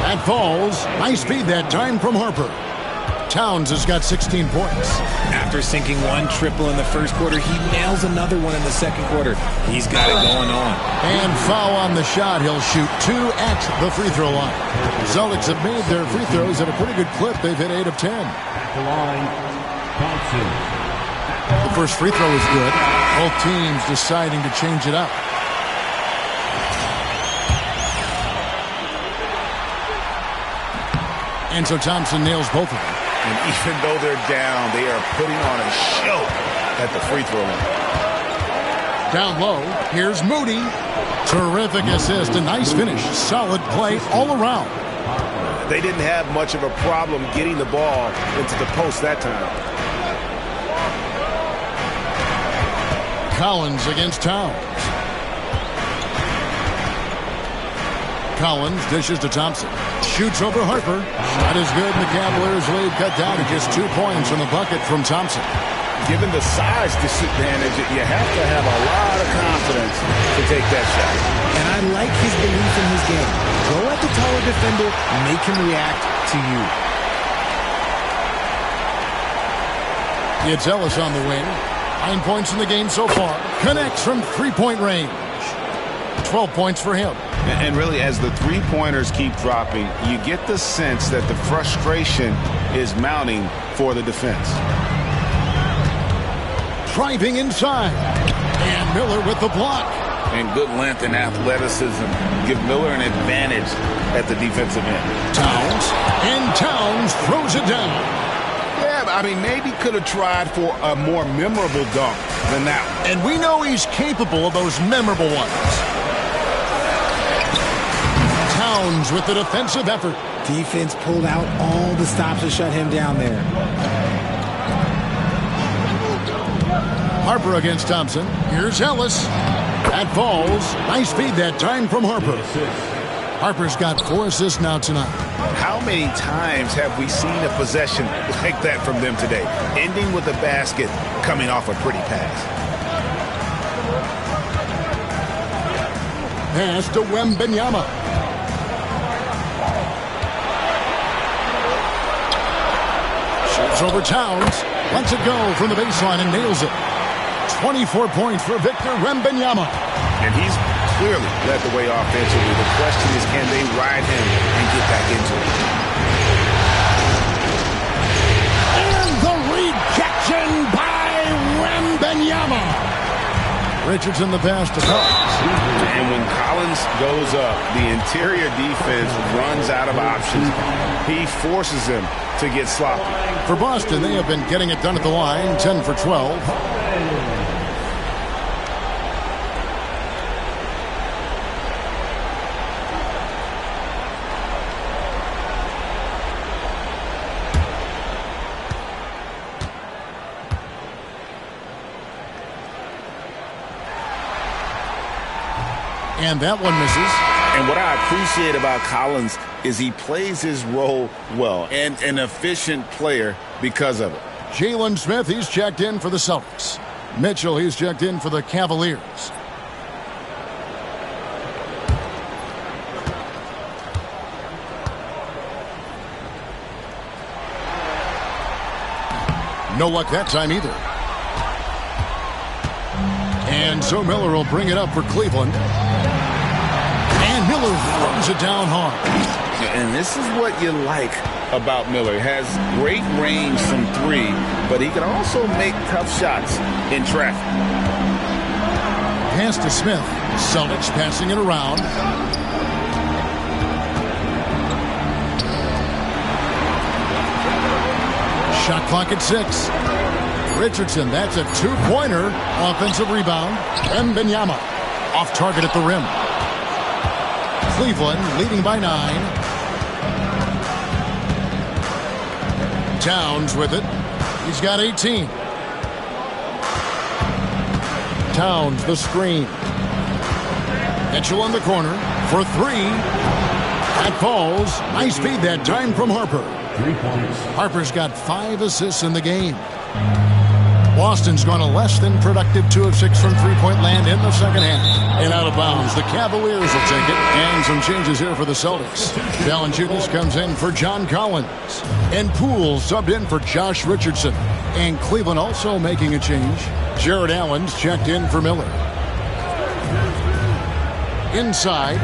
That falls. Nice feed that time from Harper. Towns has got 16 points. After sinking 1 triple in the first quarter, he nails another one in the second quarter. He's got it going on. And foul on the shot. He'll shoot 2 at the free throw line. Celtics have made their free throws at a pretty good clip. They've hit 8 of 10. At the line, Thompson. The first free throw is good. Both teams deciding to change it up. And so Thompson nails both of them. And even though they're down, they are putting on a show at the free throw line. Down low, here's Moody. Terrific assist, a nice finish. Solid play all around. They didn't have much of a problem getting the ball into the post that time. Collins against Towns. Collins dishes to Thompson. Shoots over Harper. Shot is good, and the Cavaliers lead cut down to just 2 points on the bucket from Thompson. Given the size disadvantage, you have to have a lot of confidence to take that shot. And I like his belief in his game. Go at the taller defender, make him react to you. It's Ellis on the wing. 9 points in the game so far. Connects from 3-point range. 12 points for him. And really, as the three-pointers keep dropping, you get the sense that the frustration is mounting for the defense. Driving inside. And Miller with the block. And good length and athleticism give Miller an advantage at the defensive end. Towns. And Towns throws it down. Yeah, I mean, maybe could have tried for a more memorable dunk than that one. And we know he's capable of those memorable ones. Towns with the defensive effort. Defense pulled out all the stops to shut him down there. Harper against Thompson. Here's Ellis. That falls. Nice feed that time from Harper. Harper's got 4 assists now tonight. How many times have we seen a possession like that from them today? Ending with a basket, coming off a pretty pass. pass to Wembanyama. Shoots over Towns. Lets it go from the baseline and nails it. 24 points for Victor Wembanyama. And he's clearly led the way offensively. The question is, can they ride him and get back into it? And the rejection by Wembanyama. Richardson the pass to Collins. And when Collins goes up, the interior defense runs out of options. He forces them to get sloppy. For Boston, they have been getting it done at the line, 10 for 12. And that one misses. And what I appreciate about Collins is he plays his role well, and an efficient player because of it. Jalen Smith, he's checked in for the Celtics. Mitchell, he's checked in for the Cavaliers. No luck that time either. And so Miller will bring it up for Cleveland. And Miller throws it down hard. And this is what you like about Miller. He has great range from three, but he can also make tough shots in traffic. Pass to Smith. Celtics passing it around. Shot clock at 6. Richardson, that's a two-pointer. Offensive rebound. Wembanyama off target at the rim. Cleveland leading by 9. Towns with it. He's got 18. Towns the screen. Mitchell in the corner for 3. That falls. Nice feed that time from Harper. 3 points. Harper's got 5 assists in the game. Boston's gone a less than productive 2 of 6 from three-point land in the second half. And out of bounds, the Cavaliers will take it. And some changes here for the Celtics. Valanciunas comes in for John Collins. And Poole subbed in for Josh Richardson. And Cleveland also making a change. Jared Allen's checked in for Miller. Inside.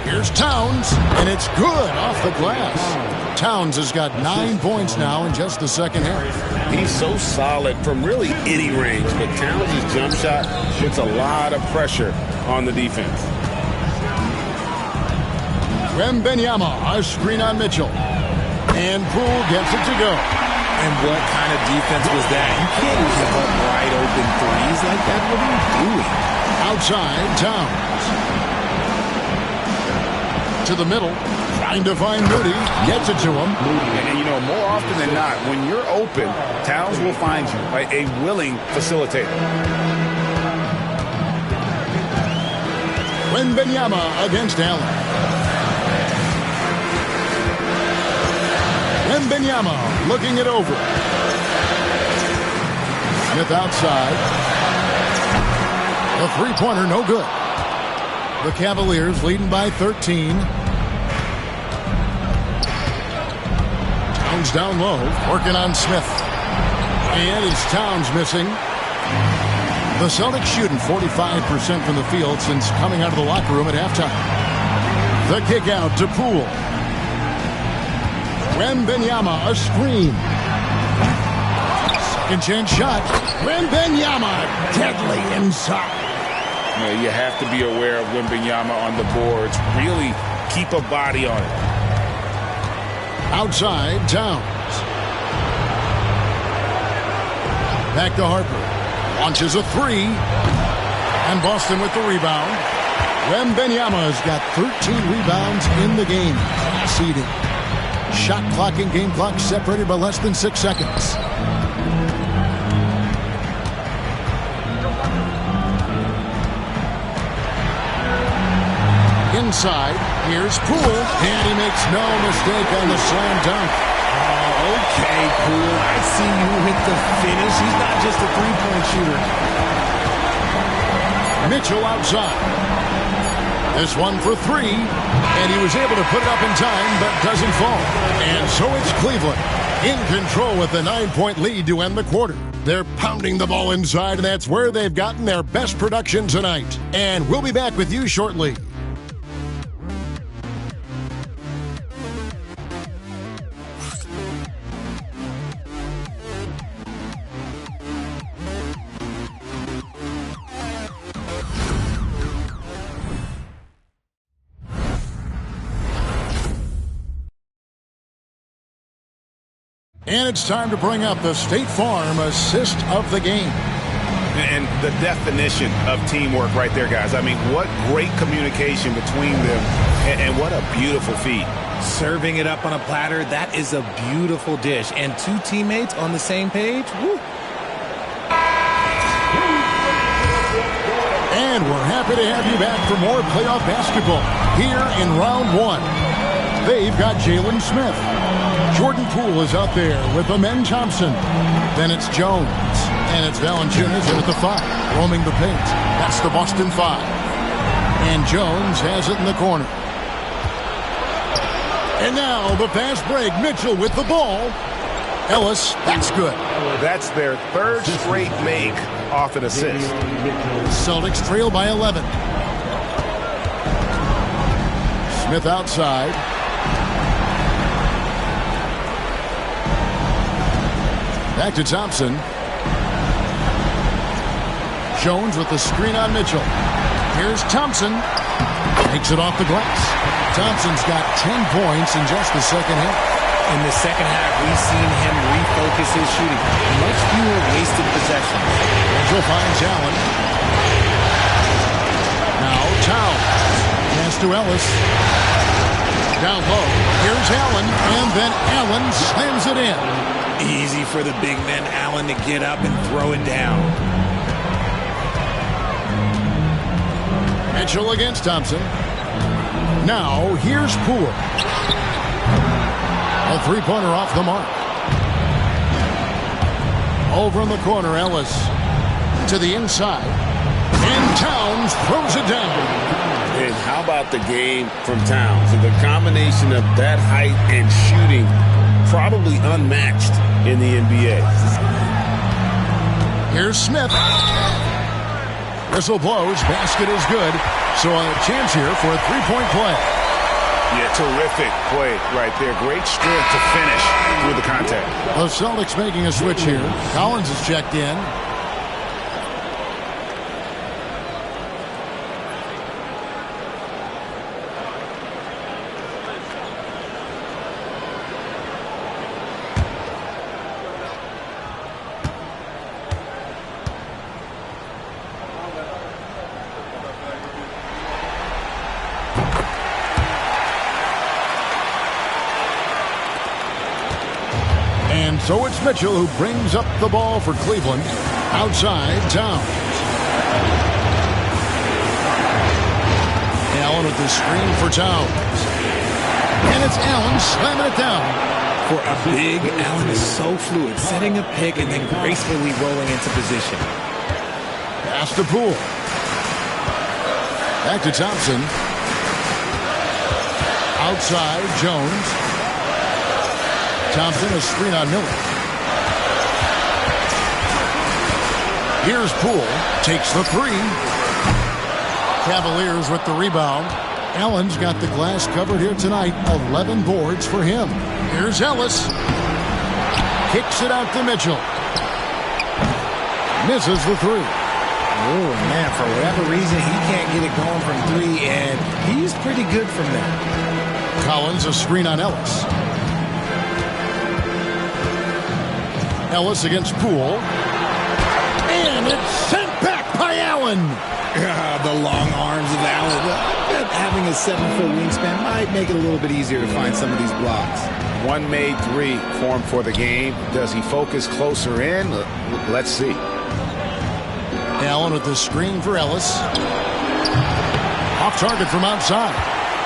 Here's Towns. And it's good off the glass. Towns has got 9 points now in just the second half. He's so solid from really any range, but Towns' jump shot puts a lot of pressure on the defense. Wembanyama, a screen on Mitchell. And Poole gets it to go. And what kind of defense was that? You can't give up wide open threes like that. What are you doing? Outside, Towns. To the middle. Trying to find Moody. Gets it to him. And you know, more often than not, when you're open, Towns will find you, a willing facilitator. Wembanyama against Allen. Wembanyama looking it over. Smith outside. The three-pointer no good. The Cavaliers leading by 13. Towns down low, working on Smith. And it's Towns missing. The Celtics shooting 45% from the field since coming out of the locker room at halftime. The kick out to Poole. Wembanyama, a screen. Second chance shot. Wembanyama, deadly inside. You have to be aware of Wembanyama on the boards. Really keep a body on it. Outside, Towns. Back to Harper. Launches a 3. And Boston with the rebound. Wembanyama's got 13 rebounds in the game. Seeding. Shot clock and game clock separated by less than 6 seconds. Inside, here's Poole, and he makes no mistake on the slam dunk. Oh, okay, Poole, I see you hit the finish. He's not just a three-point shooter. Mitchell outside. This one for three, and he was able to put it up in time, but doesn't fall. And so it's Cleveland in control with a 9-point lead to end the quarter. They're pounding the ball inside, and that's where they've gotten their best production tonight. And we'll be back with you shortly. And it's time to bring up the State Farm assist of the game. And the definition of teamwork right there, guys. I mean, what great communication between them, and what a beautiful feed. Serving it up on a platter, that is a beautiful dish. And two teammates on the same page, woo. And we're happy to have you back for more playoff basketball here in round one. They've got Jalen Smith. Jordan Poole is out there with Amen Thompson. Then it's Jones. And it's Valanciunas in at the 5, roaming the paint. That's the Boston 5. And Jones has it in the corner. And now the fast break. Mitchell with the ball. Ellis, that's good. That's their third straight make off an assist. Celtics trail by 11. Smith outside. Back to Thompson. Jones with the screen on Mitchell. Here's Thompson. Takes it off the glass. Thompson's got 10 points in just the second half. In the second half, we've seen him refocus his shooting. Much fewer wasted possessions. Mitchell finds Allen. Now Towns. Pass to Ellis. Down low. Here's Allen. And then Allen slams it in. Easy for the big man Allen to get up and throw it down. Mitchell against Thompson. Now here's Poole. A three-pointer off the mark. Over in the corner, Ellis to the inside. And Towns throws it down. And how about the game from Towns? And the combination of that height and shooting, probably unmatched in the NBA. Here's Smith. Whistle blows. Basket is good. So a chance here for a three-point play. Yeah, terrific play right there. Great strength to finish through the contact. The Celtics making a switch here. Collins is checked in. So it's Mitchell who brings up the ball for Cleveland. Outside, Towns. Allen with the screen for Towns. And it's Allen slamming it down. For a big, Allen is so fluid, setting a pick and then gracefully rolling into position. Pass to Poole. Back to Thompson. Outside, Jones. Thompson, a screen on Miller. Here's Poole. Takes the three. Cavaliers with the rebound. Allen's got the glass covered here tonight. 11 boards for him. Here's Ellis. Kicks it out to Mitchell. Misses the three. Oh, man, for whatever reason, he can't get it going from three, and he's pretty good from there. Collins, a screen on Ellis. Ellis against Poole. And it's sent back by Allen. The long arms of Allen. Having a 7-foot wingspan might make it a little bit easier to find some of these blocks. One made three for him for the game. Does he focus closer in? Let's see. Allen with the screen for Ellis. Off target from outside.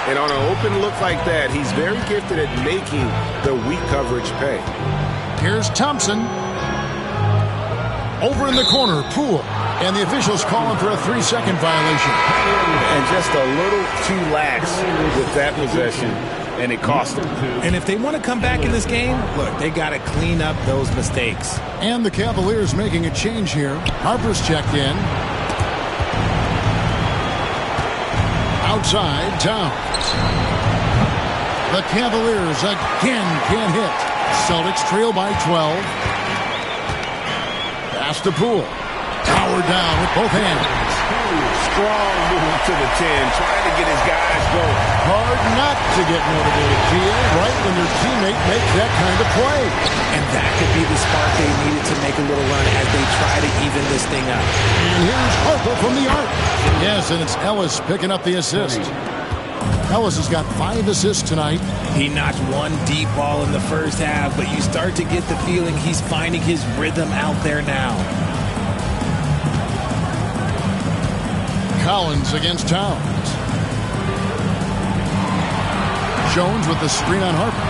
And on an open look like that, he's very gifted at making the weak coverage pay. Here's Thompson. Over in the corner, Poole. And the officials calling for a 3-second violation. And just a little too lax with that possession, and it cost them. And if they want to come back in this game, look, they got to clean up those mistakes. And the Cavaliers making a change here. Harper's checked in. Outside, Towns. The Cavaliers again can't hit. Celtics trail by 12. Pass to Poole. Powered down with both hands. Strong move to the 10, trying to get his guys going. Hard not to get motivated, Gia, right when your teammate makes that kind of play. And that could be the spark they needed to make a little run as they try to even this thing up. And here's Harper from the arc. Yes, and it's Ellis picking up the assist. Ellis has got 5 assists tonight. He knocked one deep ball in the first half, but you start to get the feeling he's finding his rhythm out there now. Collins against Towns. Jones with the screen on Harper.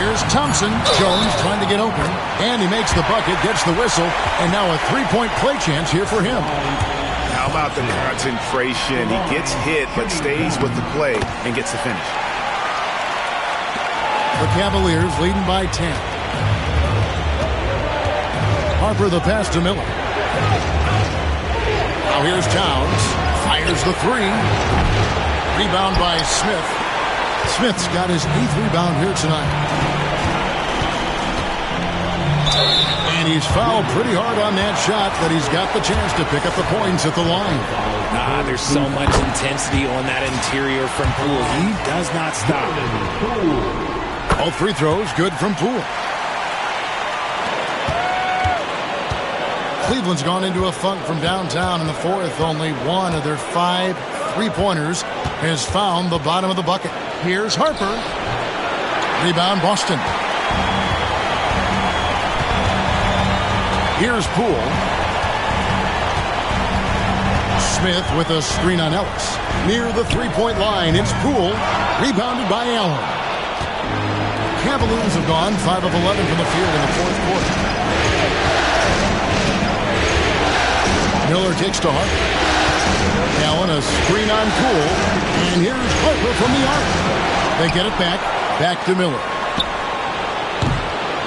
Here's Thompson. Jones trying to get open. And he makes the bucket, gets the whistle, and now a 3-point play chance here for him. How about the concentration? He gets hit, but stays with the play and gets the finish. The Cavaliers leading by 10. Harper the pass to Miller. Now here's Towns. Fires the 3. Rebound by Smith. Smith's got his 8th rebound here tonight. And he's fouled pretty hard on that shot, but he's got the chance to pick up the points at the line. There's so much intensity on that interior from Poole. He does not stop. All free throws good from Poole. Cleveland's gone into a funk from downtown in the 4th. Only one of their 5 3-pointers has found the bottom of the bucket. Here's Harper. Rebound Boston. Here's Poole. Smith with a screen on Ellis. Near the 3-point line, it's Poole. Rebounded by Allen. Cavaliers have gone 5 of 11 from the field in the 4th quarter. Miller takes to Harper. Allen a screen on Poole. And here's Harper from the arc. They get it back. Back to Miller.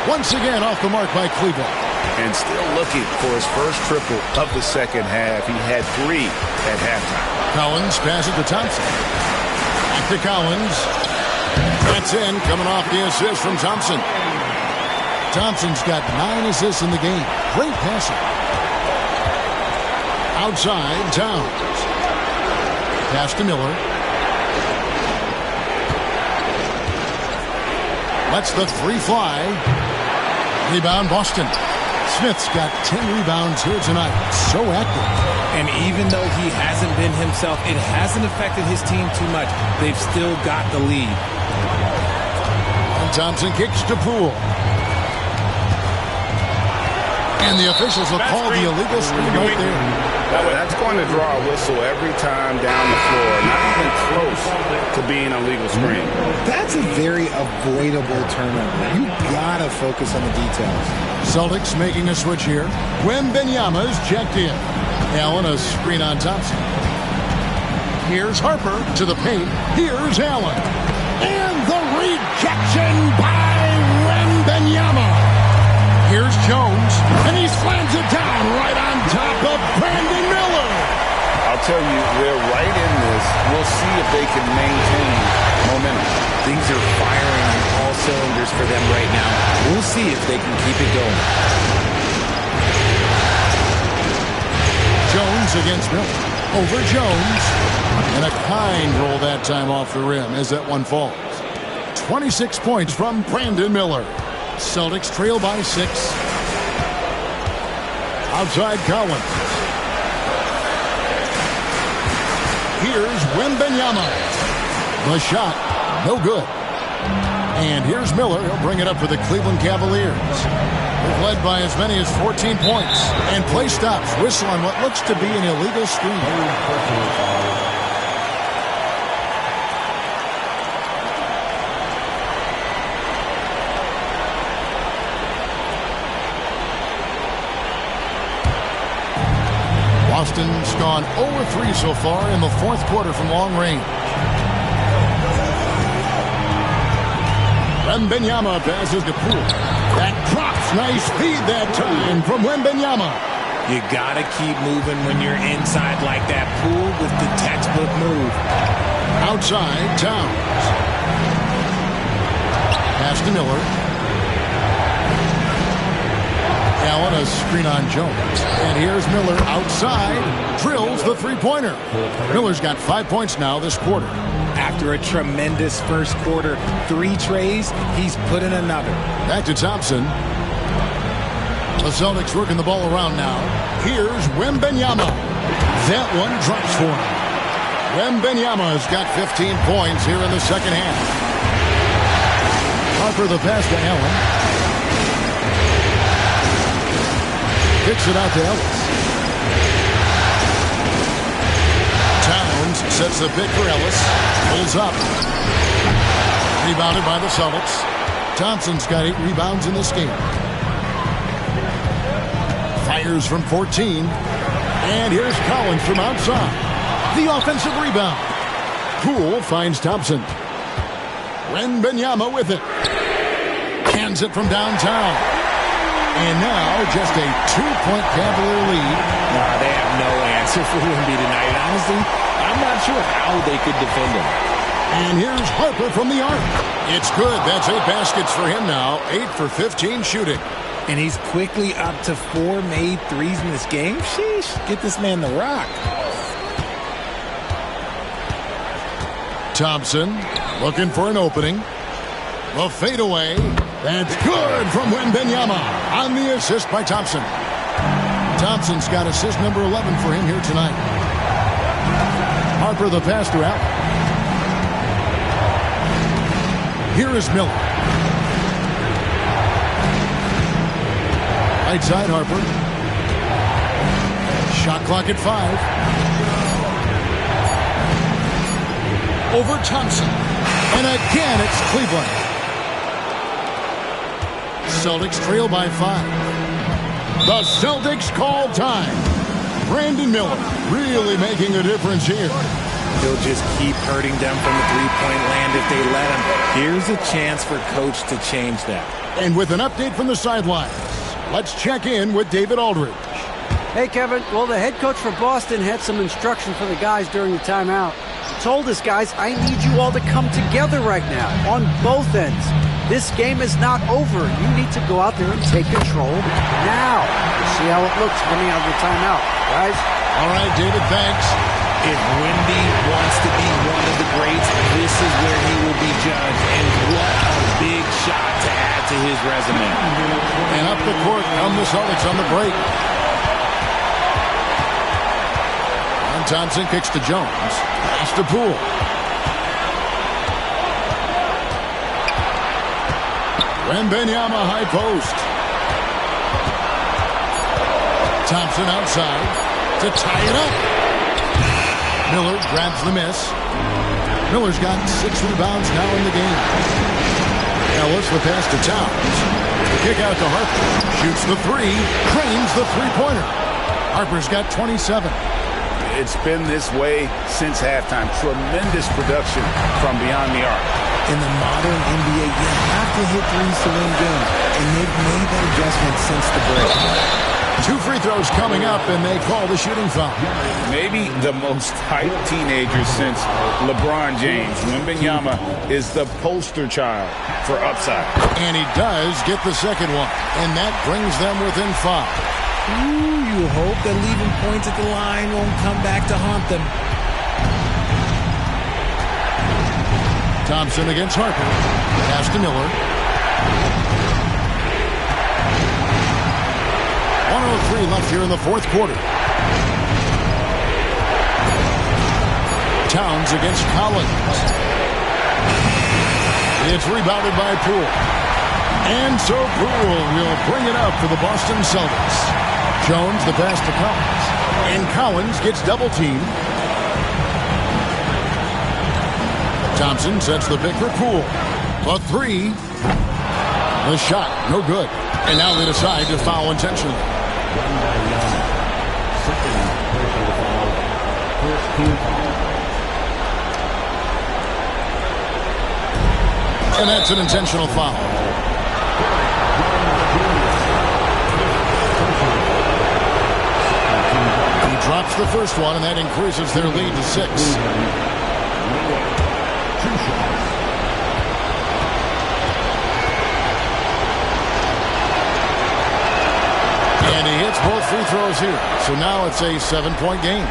Once again off the mark by Cleveland. And still looking for his first triple of the second half. He had 3 at halftime. Collins passes to Thompson. Back to Collins. That's in, coming off the assist from Thompson. Thompson's got 9 assists in the game. Great passing. Outside, Towns. Pass to Miller. Lets the 3 fly. Rebound, Boston. Smith's got 10 rebounds here tonight. So active. And even though he hasn't been himself, it hasn't affected his team too much. They've still got the lead. And Thompson kicks to Poole. And the officials will call the illegal screen right there. That's going to draw a whistle every time down the floor. Not even close to being a legal screen. That's a very avoidable turnover. You gotta focus on the details. Celtics making a switch here. Wembanyama's checked in. Allen a screen on Thompson. Here's Harper to the paint. Here's Allen. And the rejection by Wembanyama. Here's Jones, and he slams it down right on top of Brandon Miller. I'll tell you, they're right in this. We'll see if they can maintain momentum. Things are firing on all cylinders for them right now. We'll see if they can keep it going. Jones against Miller. Over Jones. And a kind roll that time off the rim as that one falls. 26 points from Brandon Miller. Celtics trail by 6. Outside Collins. Here's Wembanyama. The shot, no good. And here's Miller. He'll bring it up for the Cleveland Cavaliers. They've led by as many as 14 points. And play stops. Whistle on what looks to be an illegal screen. Boston's gone 0-3 so far in the fourth quarter from long range. Wembanyama passes to Poole. That drops. Nice feed that time from Wembanyama. You got to keep moving when you're inside like that. Poole with the textbook move. Outside, Towns. Pass to Miller. Allen, a screen on Jones. And here's Miller outside. Drills the three-pointer. Miller's got 5 points now this quarter. After a tremendous first quarter, 3 trays, he's put in another. Back to Thompson. The Celtics working the ball around now. Here's Wembanyama. That one drops for him. Wembanyama's got 15 points here in the second half. Harper the pass to Allen. Kicks it out to Ellis. Towns sets the pick for Ellis. Pulls up. Rebounded by the Celtics. Thompson's got 8 rebounds in this game. Fires from 14. And here's Collins from outside. The offensive rebound. Poole finds Thompson. Wembanyama with it. Hands it from downtown. And now just a 2-point Cavalier lead. They have no answer for Wemby tonight. Honestly, I'm not sure how they could defend him. And here's Harper from the arc. It's good. That's 8 baskets for him now. 8 for 15 shooting. And he's quickly up to 4 made threes in this game. Sheesh, get this man the rock. Thompson looking for an opening. The fadeaway. That's good from Wembanyama on the assist by Thompson. Thompson's got assist number 11 for him here tonight. Harper the pass to Allen. Here is Miller. Right side Harper. Shot clock at 5. Over Thompson. And again it's Cleveland. Celtics trail by 5. The Celtics call time. Brandon Miller really making a difference here. He'll just keep hurting them from the three-point land if they let him. Here's a chance for Coach to change that. And with an update from the sidelines, let's check in with David Aldridge. Hey, Kevin. Well, the head coach for Boston had some instruction for the guys during the timeout. He told us, guys, I need you all to come together right now on both ends. This game is not over. You need to go out there and take control now. We'll see how it looks coming out of the timeout, guys. All right, David, thanks. If Wemby wants to be one of the greats, this is where he will be judged. And what a big shot to add to his resume. And up the court come the Celtics on the break. And Thompson kicks to Jones. Pass to Poole. Wembanyama high post. Thompson outside to tie it up. Miller grabs the miss. Miller's got 6 rebounds now in the game. Ellis the pass to Towns. The kick out to Harper. Shoots the 3. Drains the three-pointer. Harper's got 27. It's been this way since halftime. Tremendous production from beyond the arc. In the modern NBA, you have to hit threes to win games, and they've made that adjustment since the break. 2 free throws coming up, and they call the shooting foul. Maybe the most hyped teenager since LeBron James. Wembanyama is the poster child for upside. And he does get the second one, and that brings them within 5. Ooh, you hope that leaving points at the line won't come back to haunt them. Thompson against Harper. Pass to Miller. 1:03 left here in the fourth quarter. Towns against Collins. It's rebounded by Poole. And so Poole will bring it up for the Boston Celtics. Jones the pass to Collins. And Collins gets double-teamed. Thompson sets the pick for Poole. A 3. The shot, no good. And now they decide to foul intentionally. And that's an intentional foul. He drops the first one, and that increases their lead to 6. And he hits both free throws here. So now it's a 7-point game.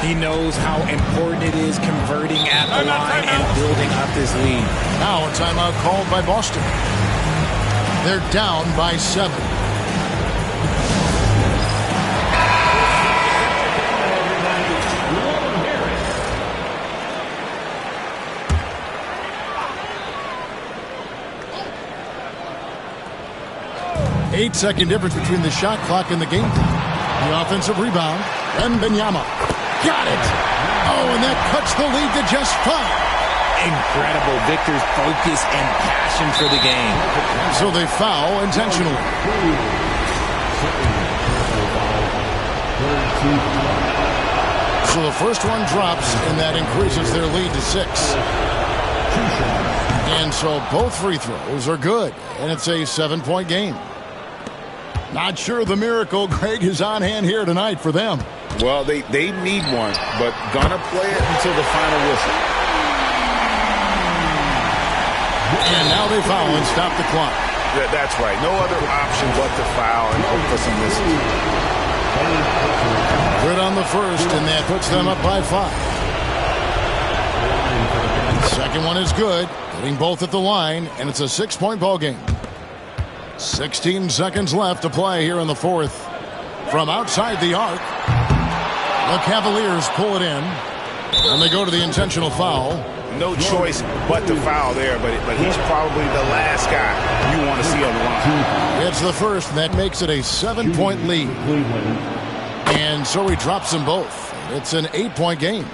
He knows how important it is converting at the line and building up this lead. Now a timeout called by Boston. They're down by 7. Eight-second difference between the shot clock and the game clock. The offensive rebound. Wembanyama. Got it. Oh, and that cuts the lead to just 5. Incredible. Victor's focus and passion for the game. So they foul intentionally. So the first one drops, and that increases their lead to 6. And so both free throws are good, and it's a 7-point game. Not sure the miracle, Greg, is on hand here tonight for them. Well, they need one, but gonna play it until the final whistle. And now they foul and stop the clock. That's right. No other option but to foul and hope for some misses. Good on the first, and that puts them up by 5. The second one is good, getting both at the line, and it's a 6-point ball game. 16 seconds left to play here in the fourth. From outside the arc, the Cavaliers pull it in, and they go to the intentional foul. No choice but to foul there, but he's probably the last guy you want to see on the line. It's the first, and that makes it a 7-point lead. And so he drops them both. It's an 8-point game.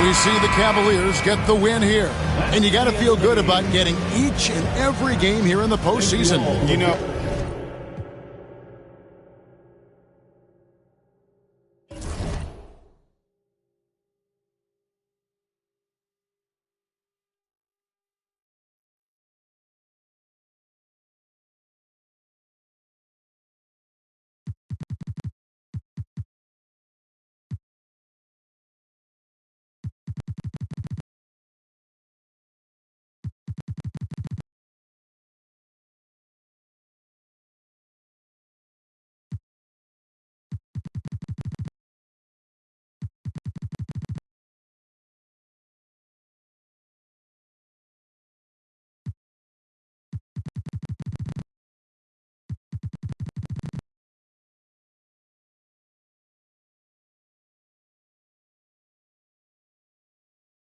We see the Cavaliers get the win here. And you got to feel good about getting each and every game here in the postseason. You know,